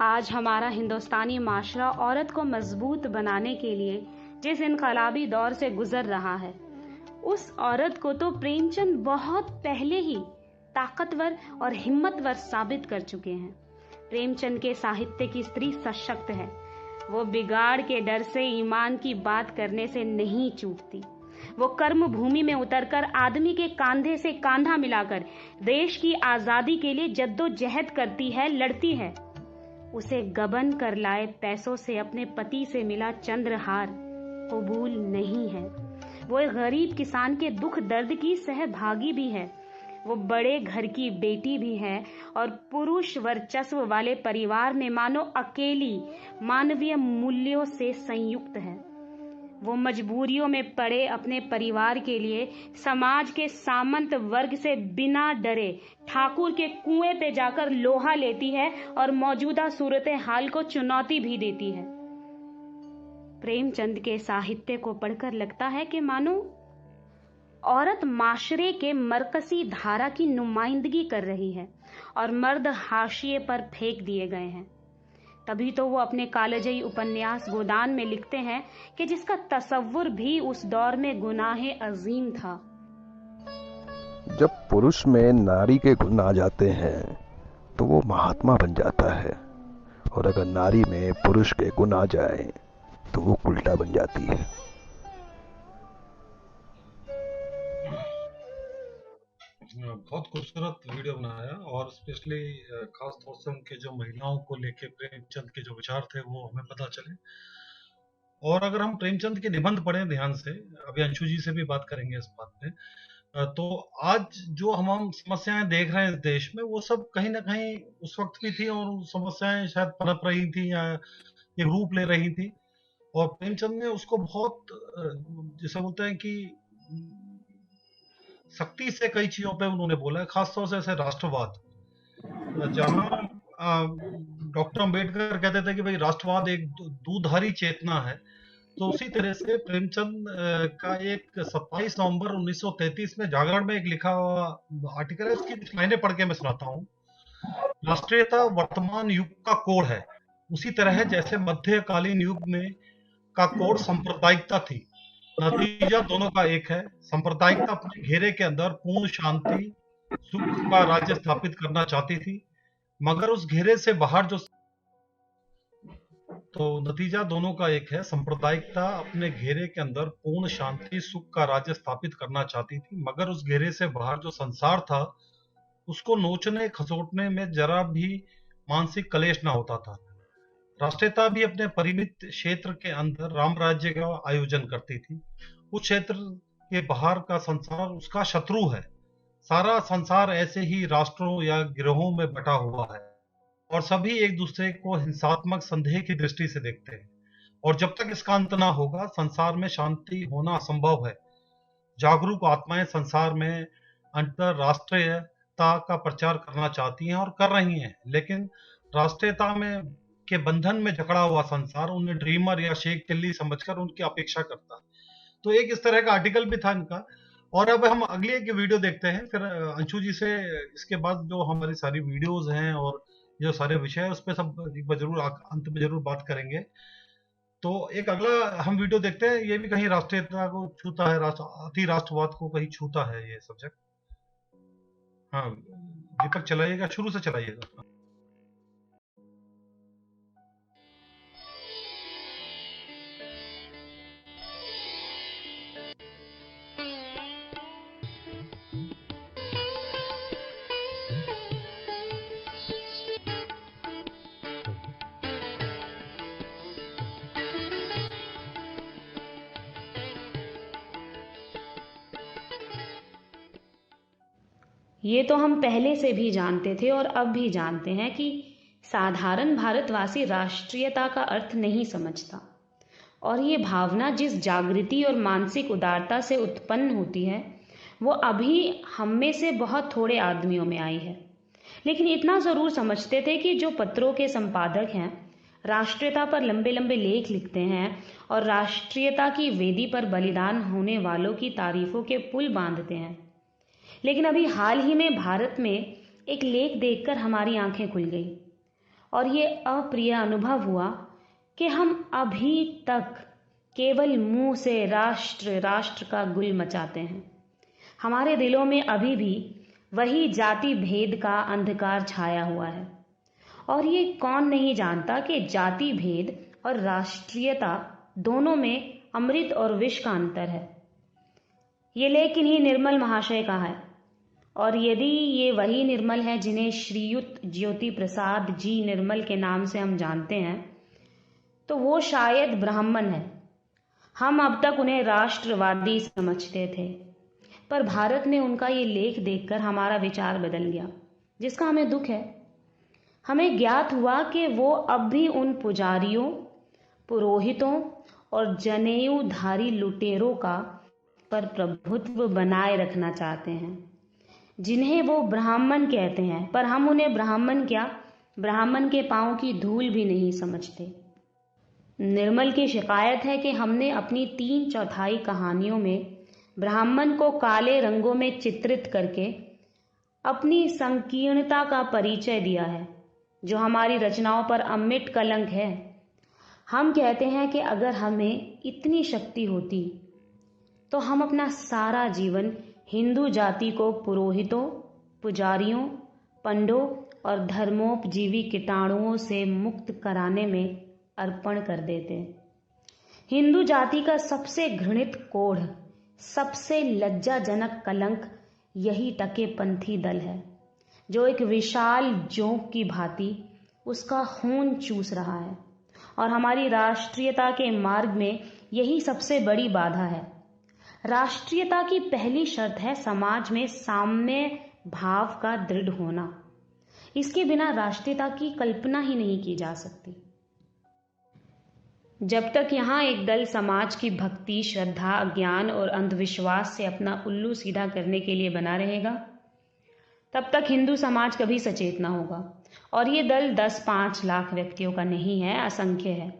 आज हमारा हिंदुस्तानी माशरा औरत को मजबूत बनाने के लिए जिस इनकलाबी दौर से गुजर रहा है, उस औरत को तो प्रेमचंद बहुत पहले ही ताकतवर और हिम्मतवर साबित कर चुके हैं। प्रेमचंद के साहित्य की स्त्री सशक्त है। वो बिगाड़ के डर से ईमान की बात करने से नहीं चूकती। वो कर्म भूमि में उतरकर आदमी के कंधे से कंधा मिलाकर देश की आजादी के लिए जद्दोजहद करती है, लड़ती है। उसे गबन कर लाए पैसों से अपने पति से मिला चंद्रहार कबूल नहीं है। वो एक गरीब किसान के दुख दर्द की सहभागी भी है। वो बड़े घर की बेटी भी है और पुरुष वर्चस्व वाले परिवार में मानो अकेली मानवीय मूल्यों से संयुक्त है। वो मजबूरियों में पड़े अपने परिवार के लिए समाज के सामंत वर्ग से बिना डरे ठाकुर के कुएं पे जाकर लोहा लेती है और मौजूदा सूरत हाल को चुनौती भी देती है। प्रेमचंद के साहित्य को पढ़कर लगता है कि मानो औरत माशरे के मरकसी धारा की नुमाइंदगी कर रही है और मर्द हाशिए पर फेंक दिए गए हैं। तभी तो वो अपने कालजयी उपन्यास गोदान में लिखते हैं कि जिसका तसव्वुर भी उस दौर में गुनाहे अजीम था। जब पुरुष में नारी के गुण आ जाते हैं तो वो महात्मा बन जाता है, और अगर नारी में पुरुष के गुण आ जाए तो वो उल्टा बन जाती है। बहुत खूबसूरत वीडियो बनाया, और स्पेशली खास तौर से उनके जो महिलाओं को लेके प्रेमचंद के जो विचार थे वो हमें पता चले। और अगर हम प्रेमचंद के निबंध पढ़ें ध्यान से, अभी अंशु जी से भी बात करेंगे इस बात पे, तो आज जो हम समस्याएं देख रहे हैं इस देश में, वो सब कहीं ना कहीं उस वक्त भी थी, और समस्याएं शायद पनप रही थी या एक रूप ले रही थी। और प्रेमचंद ने उसको बहुत जैसे बोलते हैं कि सख्ती से कई चीजों पे उन्होंने बोला है, खासतौर से ऐसे राष्ट्रवाद, जहां डॉक्टर अंबेडकर कहते थे कि भाई राष्ट्रवाद एक दूधारी चेतना है, तो उसी तरह से प्रेमचंद का एक 27 नवंबर 1933 में जागरण में एक लिखा हुआ आर्टिकल है, उसकी कुछ लाइनें पढ़ के मैं सुनाता हूँ। राष्ट्रीयता वर्तमान युग का कोड है, उसी तरह है जैसे मध्यकालीन युग में का कोड सांप्रदायिकता थी। नतीजा दोनों का एक है। सांप्रदायिकता अपने घेरे के अंदर पूर्ण शांति सुख का राज्य स्थापित करना चाहती थी, मगर उस घेरे से बाहर जो तो नतीजा दोनों का एक है। सांप्रदायिकता अपने घेरे के अंदर पूर्ण शांति सुख का राज्य स्थापित करना चाहती थी, मगर उस घेरे से बाहर जो संसार था उसको नोचने खसोटने में जरा भी मानसिक कलेश ना होता था। राष्ट्रीयता भी अपने परिमित क्षेत्र के अंदर राम राज्य का आयोजन करती थी। उस क्षेत्र के बाहर का संसार उसका शत्रु है। सारा संसार ऐसे ही राष्ट्रों या गिरोहों में बटा हुआ है, और सभी एक दूसरे को हिंसात्मक संदेह की दृष्टि से देखते हैं, और जब तक इसका अंत ना होगा संसार में शांति होना असंभव है। जागरूक आत्माएं संसार में अंतरराष्ट्रीयता का प्रचार करना चाहती हैं और कर रही हैं, लेकिन राष्ट्रीयता में के बंधन में जकड़ा हुआ संसार उन्हें ड्रीमर या शेख चिल्ली समझकर उनकी अपेक्षा करता है। तो एक इस तरह का आर्टिकल भी था इनका। और अब हम अगली एक वीडियो देखते हैं, फिर अंशु जी से इसके बाद जो हमारी सारी वीडियोस हैं और जो सारे विषय है उस पर सब एक बार जरूर अंत में जरूर बात करेंगे। तो एक अगला हम वीडियो देखते हैं, ये भी कहीं राष्ट्रीयता को छूता है, अति राष्ट्रवाद को कहीं छूता है ये सब्जेक्ट। हाँ दीपक चलाइएगा, शुरू से चलाइएगा। ये तो हम पहले से भी जानते थे और अब भी जानते हैं कि साधारण भारतवासी राष्ट्रीयता का अर्थ नहीं समझता, और ये भावना जिस जागृति और मानसिक उदारता से उत्पन्न होती है वो अभी हम में से बहुत थोड़े आदमियों में आई है। लेकिन इतना ज़रूर समझते थे कि जो पत्रों के संपादक हैं राष्ट्रीयता पर लंबे लंबे लेख लिखते हैं और राष्ट्रीयता की वेदी पर बलिदान होने वालों की तारीफों के पुल बांधते हैं। लेकिन अभी हाल ही में भारत में एक लेख देखकर हमारी आंखें खुल गई और ये अप्रिय अनुभव हुआ कि हम अभी तक केवल मुंह से राष्ट्र राष्ट्र का गुल मचाते हैं। हमारे दिलों में अभी भी वही जाति भेद का अंधकार छाया हुआ है और ये कौन नहीं जानता कि जाति भेद और राष्ट्रीयता दोनों में अमृत और विष का अंतर है। ये लेख इन्हीं निर्मल महाशय का है और यदि ये वही निर्मल है जिन्हें श्रीयुत ज्योति प्रसाद जी निर्मल के नाम से हम जानते हैं तो वो शायद ब्राह्मण है। हम अब तक उन्हें राष्ट्रवादी समझते थे, पर भारत ने उनका ये लेख देखकर हमारा विचार बदल गया, जिसका हमें दुख है। हमें ज्ञात हुआ कि वो अब भी उन पुजारियों, पुरोहितों और जनेऊधारी लुटेरों का पर प्रभुत्व बनाए रखना चाहते हैं, जिन्हें वो ब्राह्मण कहते हैं, पर हम उन्हें ब्राह्मण क्या, ब्राह्मण के पांव की धूल भी नहीं समझते। निर्मल की शिकायत है कि हमने अपनी 3/4 कहानियों में ब्राह्मण को काले रंगों में चित्रित करके अपनी संकीर्णता का परिचय दिया है, जो हमारी रचनाओं पर अमिट कलंक है। हम कहते हैं कि अगर हमें इतनी शक्ति होती तो हम अपना सारा जीवन हिंदू जाति को पुरोहितों, पुजारियों, पंडों और धर्मोपजीवी कीटाणुओं से मुक्त कराने में अर्पण कर देते। हिंदू जाति का सबसे घृणित कोढ़, सबसे लज्जाजनक कलंक यही टकेपंथी दल है, जो एक विशाल जोंक की भांति उसका खून चूस रहा है और हमारी राष्ट्रीयता के मार्ग में यही सबसे बड़ी बाधा है। राष्ट्रीयता की पहली शर्त है समाज में साम्य भाव का दृढ़ होना। इसके बिना राष्ट्रीयता की कल्पना ही नहीं की जा सकती। जब तक यहाँ एक दल समाज की भक्ति, श्रद्धा, ज्ञान और अंधविश्वास से अपना उल्लू सीधा करने के लिए बना रहेगा, तब तक हिंदू समाज कभी सचेत ना होगा। और ये दल 10-5 लाख व्यक्तियों का नहीं है, असंख्य है।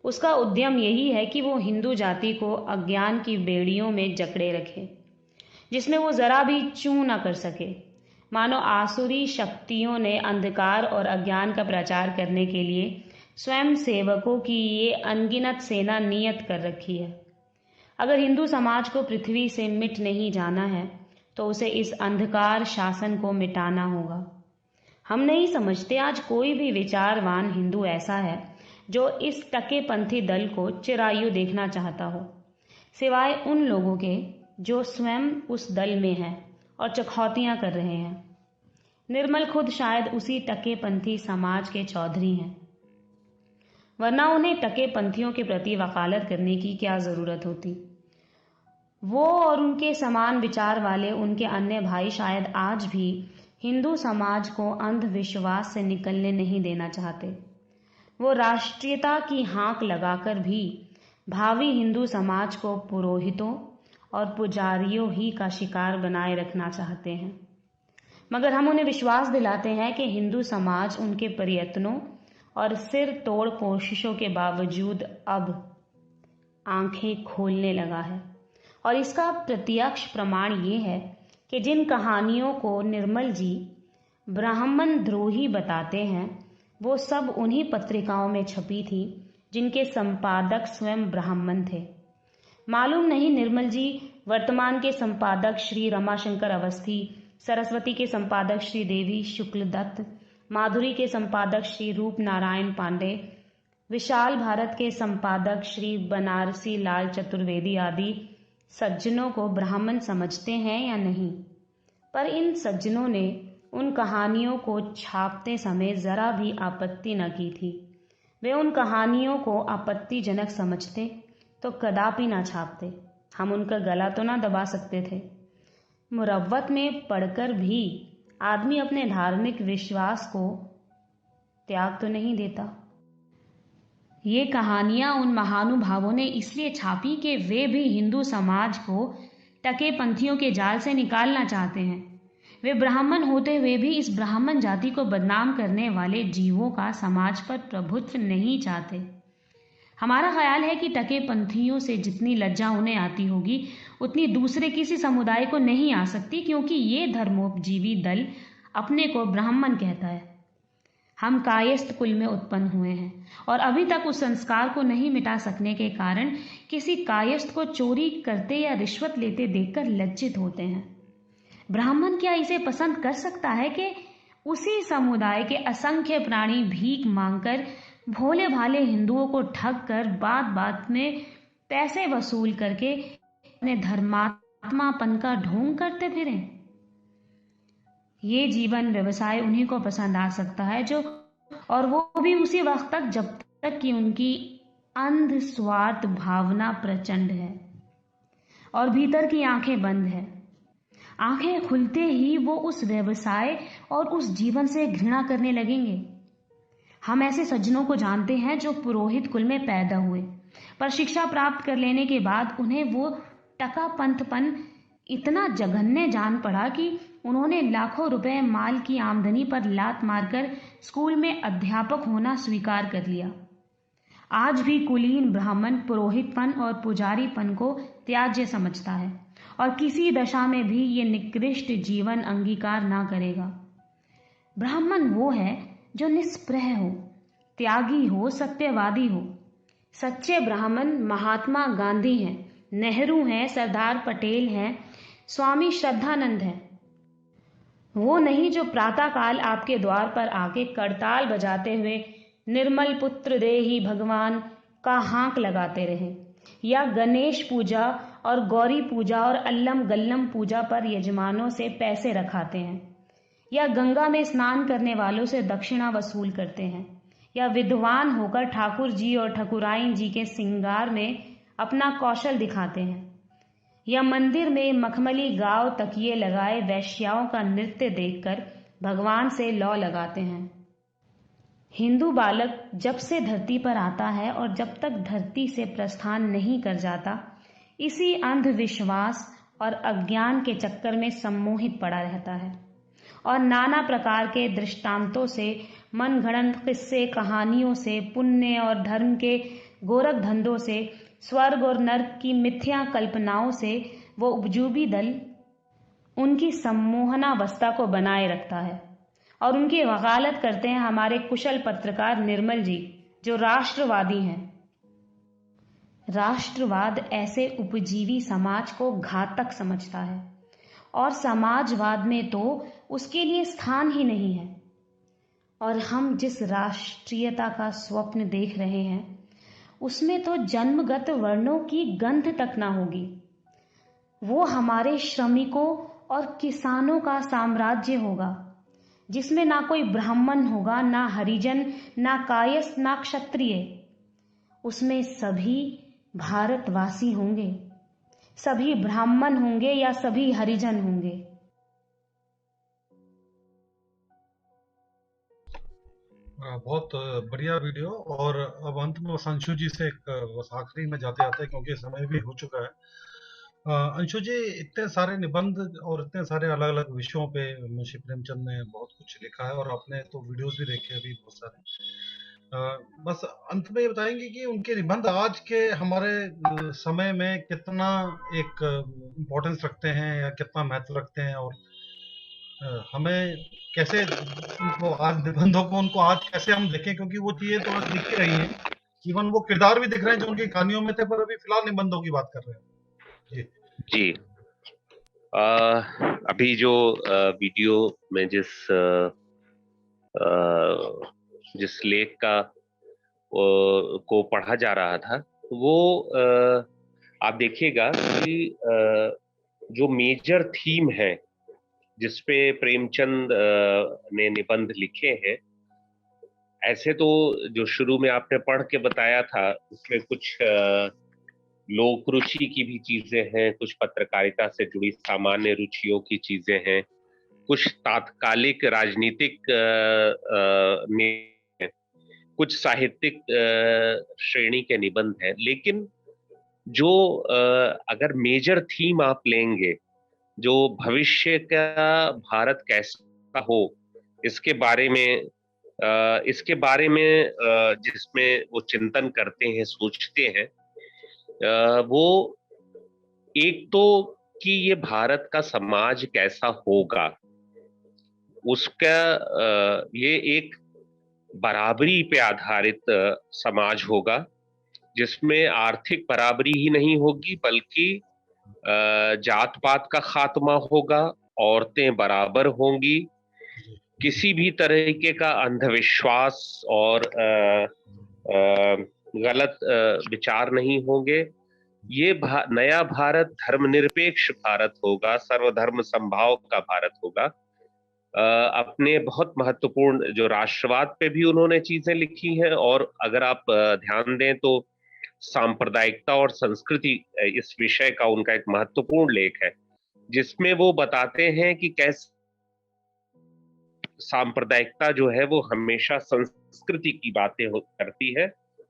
उसका उद्यम यही है कि वो हिंदू जाति को अज्ञान की बेड़ियों में जकड़े रखे, जिसमें वो जरा भी चूं ना कर सके। मानो आसुरी शक्तियों ने अंधकार और अज्ञान का प्रचार करने के लिए स्वयं सेवकों की ये अनगिनत सेना नियत कर रखी है। अगर हिंदू समाज को पृथ्वी से मिट नहीं जाना है तो उसे इस अंधकार शासन को मिटाना होगा। हम नहीं समझते आज कोई भी विचारवान हिंदू ऐसा है जो इस टकेपंथी दल को चिरायु देखना चाहता हो, सिवाय उन लोगों के जो स्वयं उस दल में हैं और चखौतियां कर रहे हैं। निर्मल खुद शायद उसी टकेपंथी समाज के चौधरी हैं, वरना उन्हें टकेपंथियों के प्रति वकालत करने की क्या जरूरत होती। वो और उनके समान विचार वाले उनके अन्य भाई शायद आज भी हिंदू समाज को अंधविश्वास से निकलने नहीं देना चाहते। वो राष्ट्रीयता की हाँक लगाकर भी भावी हिंदू समाज को पुरोहितों और पुजारियों ही का शिकार बनाए रखना चाहते हैं। मगर हम उन्हें विश्वास दिलाते हैं कि हिंदू समाज उनके प्रयत्नों और सिर तोड़ कोशिशों के बावजूद अब आंखें खोलने लगा है। और इसका प्रत्यक्ष प्रमाण ये है कि जिन कहानियों को निर्मल जी ब्राह्मण द्रोही बताते हैं वो सब उन्हीं पत्रिकाओं में छपी थी जिनके संपादक स्वयं ब्राह्मण थे। मालूम नहीं निर्मल जी वर्तमान के संपादक श्री रमाशंकर अवस्थी, सरस्वती के संपादक श्री देवी शुक्लदत्त, माधुरी के संपादक श्री रूप नारायण पांडे, विशाल भारत के संपादक श्री बनारसी लाल चतुर्वेदी आदि सज्जनों को ब्राह्मण समझते हैं या नहीं। पर इन सज्जनों ने उन कहानियों को छापते समय जरा भी आपत्ति न की थी। वे उन कहानियों को आपत्तिजनक समझते तो कदापि ना छापते। हम उनका गला तो ना दबा सकते थे। मुरव्वत में पढ़कर भी आदमी अपने धार्मिक विश्वास को त्याग तो नहीं देता। ये कहानियां उन महानुभावों ने इसलिए छापी कि वे भी हिंदू समाज को टकेपंथियों के जाल से निकालना चाहते हैं। वे ब्राह्मण होते हुए भी इस ब्राह्मण जाति को बदनाम करने वाले जीवों का समाज पर प्रभुत्व नहीं चाहते। हमारा ख्याल है कि टके पंथियों से जितनी लज्जा उन्हें आती होगी उतनी दूसरे किसी समुदाय को नहीं आ सकती, क्योंकि ये धर्मोपजीवी दल अपने को ब्राह्मण कहता है। हम कायस्थ कुल में उत्पन्न हुए हैं और अभी तक उस संस्कार को नहीं मिटा सकने के कारण किसी कायस्थ को चोरी करते या रिश्वत लेते देखकर लज्जित होते हैं। ब्राह्मण क्या इसे पसंद कर सकता है कि उसी समुदाय के असंख्य प्राणी भीख मांगकर भोले भाले हिंदुओं को ठग कर बात बात में पैसे वसूल करके अपने धर्मात्मापन का ढोंग करते फिरें? ये जीवन व्यवसाय उन्हीं को पसंद आ सकता है जो, और वो भी उसी वक्त तक जब तक कि उनकी अंध स्वार्थ भावना प्रचंड है और भीतर की आंखें बंद है। आंखें खुलते ही वो उस व्यवसाय और उस जीवन से घृणा करने लगेंगे। हम ऐसे सज्जनों को जानते हैं जो पुरोहित कुल में पैदा हुए, पर शिक्षा प्राप्त कर लेने के बाद उन्हें वो टका पंथपन इतना जघन्य जान पड़ा कि उन्होंने लाखों रुपए माल की आमदनी पर लात मारकर स्कूल में अध्यापक होना स्वीकार कर लिया। आज भी कुलीन ब्राह्मण पुरोहितपन और पुजारीपन को त्याज्य समझता है और किसी दशा में भी ये निकृष्ट जीवन अंगीकार ना करेगा। ब्राह्मण वो है जो निष्प्रह हो, त्यागी हो, सत्यवादी हो। सच्चे ब्राह्मण महात्मा गांधी हैं, नेहरू हैं, सरदार पटेल हैं, स्वामी श्रद्धानंद हैं। वो नहीं जो प्रातःकाल आपके द्वार पर आके करताल बजाते हुए निर्मल पुत्र देहि भगवान का हांक लगाते रहे, या गणेश पूजा और गौरी पूजा और अल्लम गल्लम पूजा पर यजमानों से पैसे रखाते हैं, या गंगा में स्नान करने वालों से दक्षिणा वसूल करते हैं, या विद्वान होकर ठाकुर जी और ठकुराइन जी के श्रृंगार में अपना कौशल दिखाते हैं, या मंदिर में मखमली गांव तकिए लगाए वैश्याओं का नृत्य देखकर भगवान से लौ लगाते हैं। हिंदू बालक जब से धरती पर आता है और जब तक धरती से प्रस्थान नहीं कर जाता, इसी अंधविश्वास और अज्ञान के चक्कर में सम्मोहित पड़ा रहता है और नाना प्रकार के दृष्टांतों से, मनगढ़ंत किस्से कहानियों से, पुण्य और धर्म के गोरख धंधों से, स्वर्ग और नर्क की मिथ्या कल्पनाओं से वो उपजूबी दल उनकी सम्मोहनावस्था को बनाए रखता है। और उनकी वकालत करते हैं हमारे कुशल पत्रकार निर्मल जी, जो राष्ट्रवादी हैं। राष्ट्रवाद ऐसे उपजीवी समाज को घातक समझता है और समाजवाद में तो उसके लिए स्थान ही नहीं है। और हम जिस राष्ट्रीयता का स्वप्न देख रहे हैं उसमें तो जन्मगत वर्णों की गंध तक ना होगी। वो हमारे श्रमिकों और किसानों का साम्राज्य होगा, जिसमें ना कोई ब्राह्मण होगा, ना हरिजन, ना कायस्थ, ना क्षत्रिय। उसमें सभी भारतवासी होंगे, सभी ब्राह्मण होंगे या सभी हरिजन होंगे। बहुत बढ़िया वीडियो। और अब अंत में बस अंशु जी से बस आखिरी में जाते जाते, क्योंकि समय भी हो चुका है। अंशु जी, इतने सारे निबंध और इतने सारे अलग अलग विषयों पे मुंशी प्रेमचंद ने बहुत कुछ लिखा है और आपने तो वीडियोस भी देखे अभी बहुत सारे। बस अंत में ये बताएंगे कि उनके निबंध आज के हमारे समय में कितना एक इम्पोर्टेंस रखते हैं या कितना महत्व रखते हैं, और हमें कैसे उनको आज निबंधों को उनको आज कैसे हम देखें, क्योंकि वो चीजें तो आज दिख ही रही हैं। इवन वो किरदार भी दिख रहे हैं जो उनकी कहानियों में थे, पर अभी फिलहाल निबंधों की बात कर रहे हैं। जी, अभी जो वीडियो में जिस लेख का को पढ़ा जा रहा था, वो आप देखिएगा कि जो मेजर थीम है जिसपे प्रेमचंद ने निबंध लिखे हैं, ऐसे तो जो शुरू में आपने पढ़ के बताया था उसमें कुछ लोक रुचि की भी चीजें हैं, कुछ पत्रकारिता से जुड़ी सामान्य रुचियों की चीजें हैं, कुछ तात्कालिक राजनीतिक कुछ साहित्यिक श्रेणी के निबंध हैं। लेकिन जो अगर मेजर थीम आप लेंगे जो भविष्य का भारत कैसा हो इसके बारे में जिसमें वो चिंतन करते हैं, सोचते हैं, वो एक तो कि ये भारत का समाज कैसा होगा, उसका ये एक बराबरी पे आधारित समाज होगा, जिसमें आर्थिक बराबरी ही नहीं होगी बल्कि जात पात का खात्मा होगा, औरतें बराबर होंगी, किसी भी तरीके का अंधविश्वास और गलत विचार नहीं होंगे। ये नया भारत धर्मनिरपेक्ष भारत होगा, सर्वधर्म संभाव का भारत होगा। अपने बहुत महत्वपूर्ण जो राष्ट्रवाद पे भी उन्होंने चीजें लिखी हैं, और अगर आप ध्यान दें तो सांप्रदायिकता और संस्कृति इस विषय का उनका एक महत्वपूर्ण लेख है, जिसमें वो बताते हैं कि कैसे सांप्रदायिकता जो है वो हमेशा संस्कृति की बातें करती है,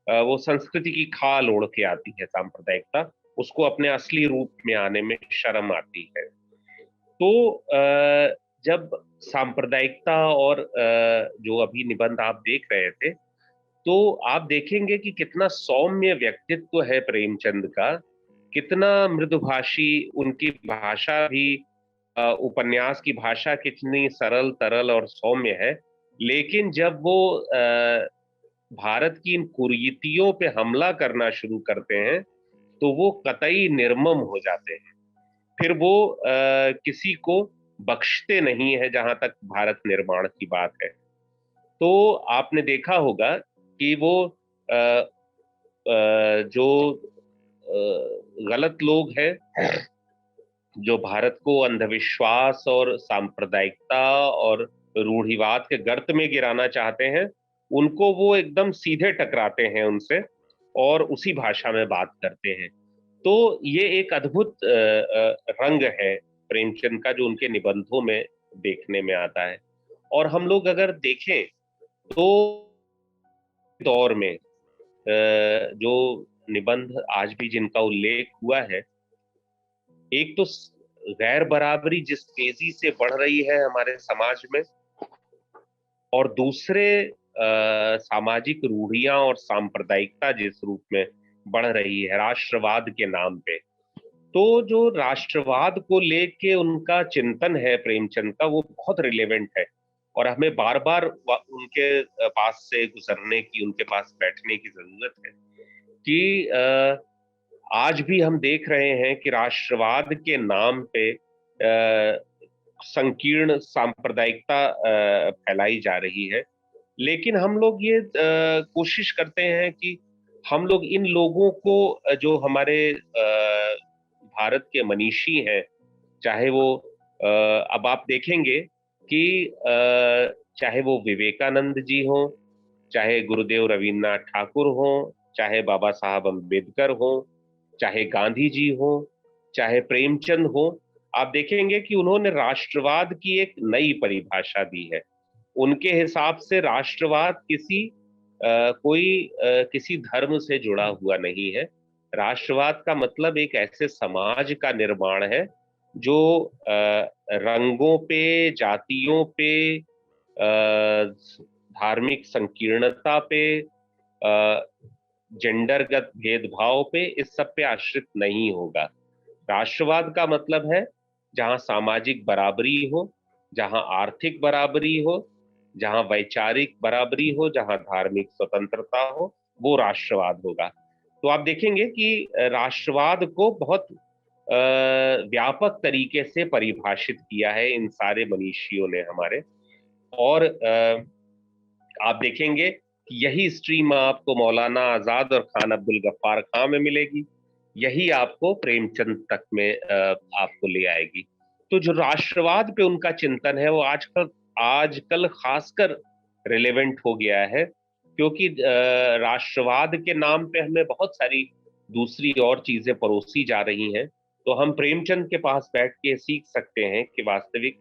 वो संस्कृति की खाल ओढ़ के आती है सांप्रदायिकता, उसको अपने असली रूप में आने में शर्म आती है। तो जब सांप्रदायिकता और जो अभी निबंध आप देख रहे थे, तो आप देखेंगे कि कितना सौम्य व्यक्तित्व है प्रेमचंद का, कितना मृदुभाषी उनकी भाषा भी, उपन्यास की भाषा कितनी सरल तरल और सौम्य है। लेकिन जब वो भारत की इन कुरीतियों पे हमला करना शुरू करते हैं तो वो कतई निर्मम हो जाते हैं, फिर वो किसी को बख्शते नहीं है जहां तक भारत निर्माण की बात है। तो आपने देखा होगा कि वो जो गलत लोग हैं जो भारत को अंधविश्वास और सांप्रदायिकता और रूढ़िवाद के गर्त में गिराना चाहते हैं, उनको वो एकदम सीधे टकराते हैं उनसे और उसी भाषा में बात करते हैं। तो ये एक अद्भुत रंग है प्रेमचंद का, जो उनके निबंधों में देखने में आता है। और हम लोग अगर देखें तो दौर में जो निबंध आज भी जिनका उल्लेख हुआ है, एक तो गैर बराबरी जिस तेजी से बढ़ रही है हमारे समाज में, और दूसरे सामाजिक रूढ़ियां और सांप्रदायिकता जिस रूप में बढ़ रही है राष्ट्रवाद के नाम पे। तो जो राष्ट्रवाद को लेके उनका चिंतन है प्रेमचंद का, वो बहुत रिलेवेंट है, और हमें बार बार उनके पास से गुजरने की, उनके पास बैठने की जरूरत है कि आज भी हम देख रहे हैं कि राष्ट्रवाद के नाम पे संकीर्ण सांप्रदायिकता फैलाई जा रही है। लेकिन हम लोग ये कोशिश करते हैं कि हम लोग इन लोगों को, जो हमारे भारत के मनीषी हैं, चाहे वो अब आप देखेंगे कि चाहे वो विवेकानंद जी हों, चाहे गुरुदेव रविन्द्रनाथ ठाकुर हों, चाहे बाबा साहब अम्बेडकर हों, चाहे गांधी जी हों, चाहे प्रेमचंद हों, आप देखेंगे कि उन्होंने राष्ट्रवाद की एक नई परिभाषा दी है। उनके हिसाब से राष्ट्रवाद किसी धर्म से जुड़ा हुआ नहीं है। राष्ट्रवाद का मतलब एक ऐसे समाज का निर्माण है जो रंगों पे, जातियों पे, धार्मिक संकीर्णता पे, जेंडरगत भेदभाव पे, इस सब पे आश्रित नहीं होगा। राष्ट्रवाद का मतलब है जहां सामाजिक बराबरी हो, जहां आर्थिक बराबरी हो, जहां वैचारिक बराबरी हो, जहां धार्मिक स्वतंत्रता हो, वो राष्ट्रवाद होगा। तो आप देखेंगे कि राष्ट्रवाद को बहुत व्यापक तरीके से परिभाषित किया है इन सारे मनीषियों ने हमारे। और आप देखेंगे कि यही स्ट्रीम आपको मौलाना आजाद और खान अब्दुल गफ्फार खां में मिलेगी, यही आपको प्रेमचंद तक में आपको ले आएगी। तो जो राष्ट्रवाद पे उनका चिंतन है वो आजकल खासकर रिलेवेंट हो गया है, क्योंकि राष्ट्रवाद के नाम पे हमें बहुत सारी दूसरी और चीजें परोसी जा रही हैं। तो हम प्रेमचंद के पास बैठ के सीख सकते हैं कि वास्तविक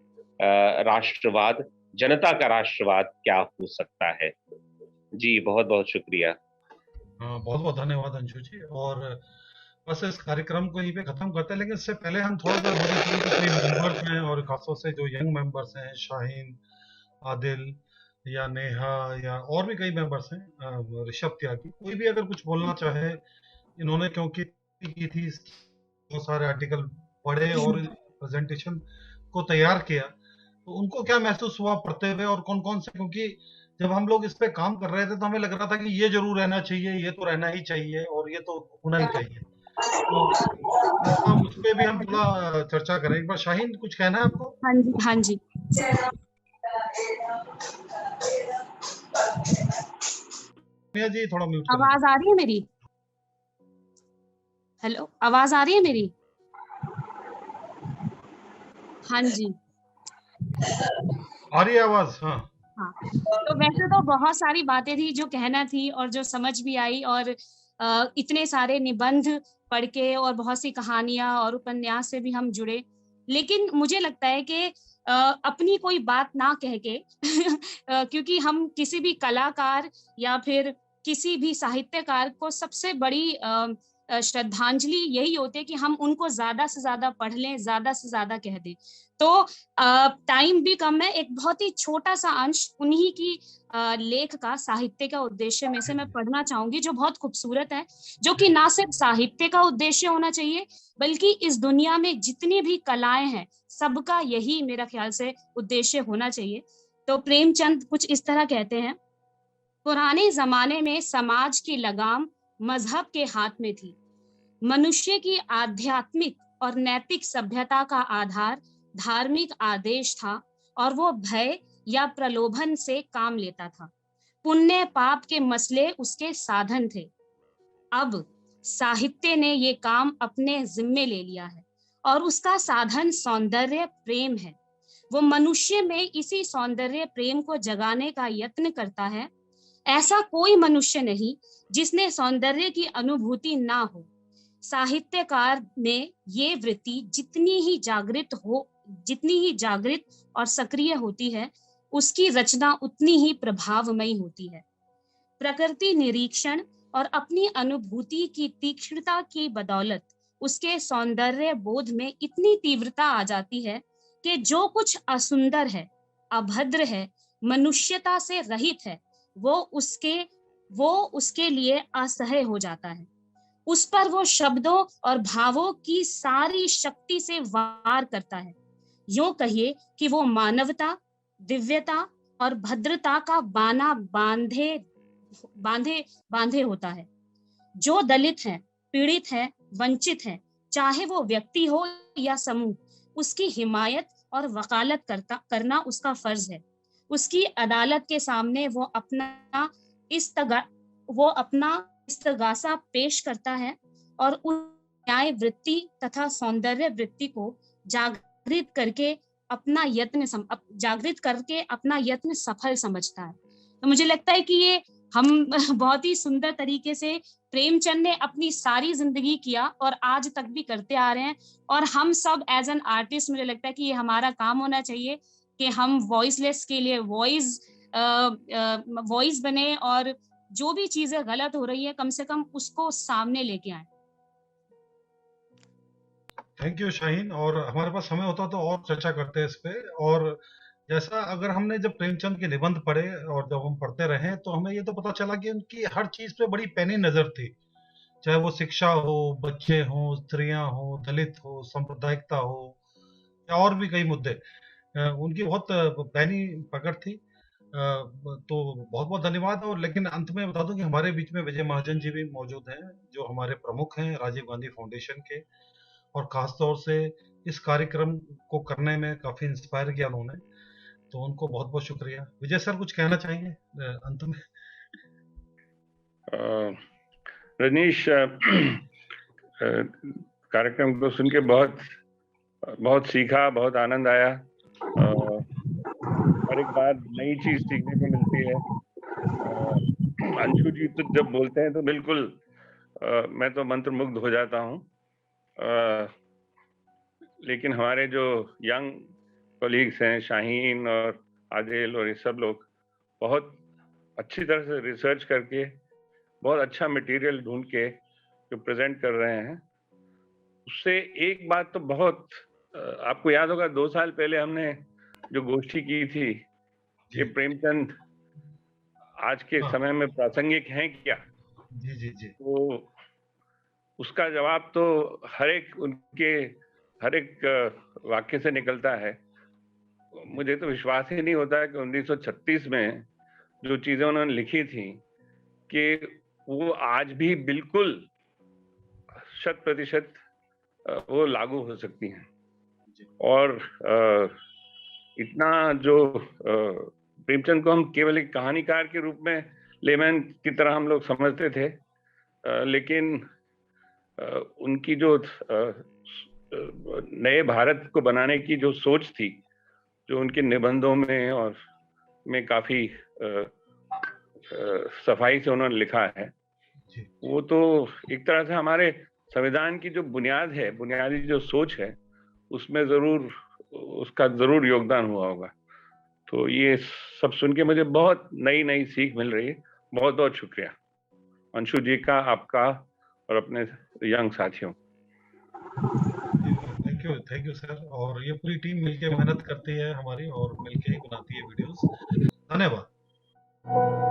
राष्ट्रवाद, जनता का राष्ट्रवाद क्या हो सकता है। जी बहुत बहुत शुक्रिया। बहुत बहुत धन्यवाद अंशु जी। और बस इस कार्यक्रम को यहीं पे खत्म करते हैं, लेकिन इससे पहले हम थोड़ा सा हमारे टीम के कोई मेंबर्स हैं और खासतौर से जो यंग मेंबर्स हैं, शाहीन, आदिल या नेहा या और भी कई मेंबर्स हैं, ऋषभ त्यागी, कोई भी अगर कुछ बोलना चाहे, इन्होंने क्योंकि की थी, बहुत सारे आर्टिकल पढ़े और प्रेजेंटेशन को तैयार किया, तो उनको क्या महसूस हुआ पढ़ते हुए, और कौन कौन से, क्योंकि जब हम लोग इस पे काम कर रहे थे तो हमें लग रहा था कि ये जरूर रहना चाहिए, ये तो रहना ही चाहिए और ये तो होना ही चाहिए। तो इसका उस पे भी हम थोड़ा चर्चा करें। एक बार शाहीन, कुछ कहना है आपको? हाँ जी, हाँ जी। सोनिया जी थोड़ा म्यूट कर आवाज आ रही है मेरी? हेलो, आवाज आ रही है मेरी? हाँ जी। आ रही है आवाज? हाँ हाँ, तो वैसे तो बहुत सारी बातें थी जो कहना थी और जो समझ भी आई, और इतने सारे निबंध पढ़ के और बहुत सी कहानियां और उपन्यास से भी हम जुड़े, लेकिन मुझे लगता है कि अपनी कोई बात ना कह के क्योंकि हम किसी भी कलाकार या फिर किसी भी साहित्यकार को सबसे बड़ी श्रद्धांजलि यही होती है कि हम उनको ज्यादा से ज्यादा पढ़ लें, ज्यादा से ज्यादा कह दें। तो टाइम भी कम है, एक बहुत ही छोटा सा अंश उन्हीं की लेख का, साहित्य का उद्देश्य में से मैं पढ़ना चाहूंगी, जो बहुत खूबसूरत है, जो कि ना सिर्फ साहित्य का उद्देश्य होना चाहिए, बल्कि इस दुनिया में जितनी भी कलाएं हैं सबका यही मेरा ख्याल से उद्देश्य होना चाहिए। तो प्रेमचंद कुछ इस तरह कहते हैं: पुराने जमाने में समाज की लगाम मजहब के हाथ में थी। मनुष्य की आध्यात्मिक और नैतिक सभ्यता का आधार धार्मिक आदेश था, और वो भय या प्रलोभन से काम लेता था। पुण्य पाप के मसले उसके साधन थे। अब साहित्य ने ये काम अपने जिम्मे ले लिया है, और उसका साधन सौंदर्य प्रेम है। वो मनुष्य में इसी सौंदर्य प्रेम को जगाने का यत्न करता है। ऐसा कोई मनुष्य नहीं जिसने सौंदर्य की अनुभूति ना हो। साहित्यकार में ये वृत्ति जितनी ही जागृत और सक्रिय होती है, उसकी रचना उतनी ही प्रभावमयी होती है। प्रकृति निरीक्षण और अपनी अनुभूति की तीक्ष्णता की बदौलत उसके सौंदर्य बोध में इतनी तीव्रता आ जाती है कि जो कुछ असुंदर है, अभद्र है, मनुष्यता से रहित है, वो उसके लिए असह्य हो जाता है। उस पर वो शब्दों और भावों की सारी शक्ति से वार करता है। यूं कहिए कि वो मानवता, दिव्यता और भद्रता का बाना बांधे होता है। जो दलित है, पीड़ित है, वंचित है, चाहे वो व्यक्ति हो या समूह, उसकी हिमायत और वकालत करना उसका फर्ज है। उसकी अदालत के सामने वो अपना इस्तगासा पेश करता है, और उस न्याय वृत्ति तथा सौंदर्य वृत्ति को जागृत करके अपना यत्न सफल समझता है। तो मुझे लगता है कि ये हम बहुत ही सुंदर तरीके से प्रेमचंद ने अपनी सारी जिंदगी किया और आज तक भी करते आ रहे हैं, और हम सब एज एन आर्टिस्ट, मुझे लगता है कि ये हमारा काम होना चाहिए कि हम वॉइसलेस के लिए वॉइस बने, और जो भी चीजें गलत हो रही है कम से कम उसको सामने लेके आए। Thank you Shaheen. और हमारे पास समय होता तो और चर्चा करते हैं इस पे। और जैसा अगर हमने जब प्रेमचंद के निबंध पढ़े और जब हम पढ़ते रहे तो हमें ये तो पता चला कि उनकी हर चीज पे बड़ी पैनी नजर थी, चाहे वो शिक्षा हो, बच्चे हो, स्त्रियां हो, दलित हो, सांप्रदायिकता हो या और भी कई मुद्दे, उनकी बहुत पैनी पकड़ थी। तो बहुत बहुत धन्यवाद। और लेकिन अंत में बता दूं कि हमारे बीच में विजय महाजन जी भी मौजूद हैं, जो हमारे प्रमुख हैं राजीव गांधी फाउंडेशन के, और खास तौर से इस कार्यक्रम को करने में काफी इंस्पायर किया उन्होंने, तो उनको बहुत बहुत शुक्रिया। विजय सर, कुछ कहना चाहेंगे अंत में? रजनीश, कार्यक्रम को सुन के बहुत सीखा, बहुत आनंद आया, और एक बार नई चीज सीखने को मिलती है। अंशु जी तो जब बोलते हैं तो बिल्कुल मैं तो मंत्रमुग्ध हो जाता हूँ, लेकिन हमारे जो यंग कोलीग्स हैं, शाहीन और आदिल और ये सब लोग बहुत अच्छी तरह से रिसर्च करके बहुत अच्छा मटेरियल ढूंढ के जो प्रेजेंट कर रहे हैं, उससे एक बात तो बहुत आपको याद होगा 2 साल पहले हमने जो गोष्ठी की थी कि प्रेमचंद आज के हाँ। समय में प्रासंगिक हैं क्या? जी जी जी। तो उसका जवाब तो हर एक वाक्य से निकलता है। मुझे तो विश्वास ही नहीं होता है कि 1936 में जो चीजें उन्होंने लिखी थी कि वो आज भी बिल्कुल 100% वो लागू हो सकती हैं। और इतना जो प्रेमचंद को हम केवल एक कहानीकार के रूप में लेमैन की तरह हम लोग समझते थे, लेकिन उनकी जो नए भारत को बनाने की जो सोच थी, जो उनके निबंधों में और में काफी सफाई से उन्होंने लिखा है, वो तो एक तरह से हमारे संविधान की जो बुनियाद है, बुनियादी जो सोच है, उसमें उसका जरूर योगदान हुआ होगा। तो ये सब सुन के मुझे बहुत नई सीख मिल रही है। बहुत बहुत शुक्रिया अंशु जी का, आपका और अपने यंग साथियों। Thank you sir. और ये पूरी टीम मिलके मेहनत करती है हमारी और मिलके ही बनाती है वीडियोस। धन्यवाद।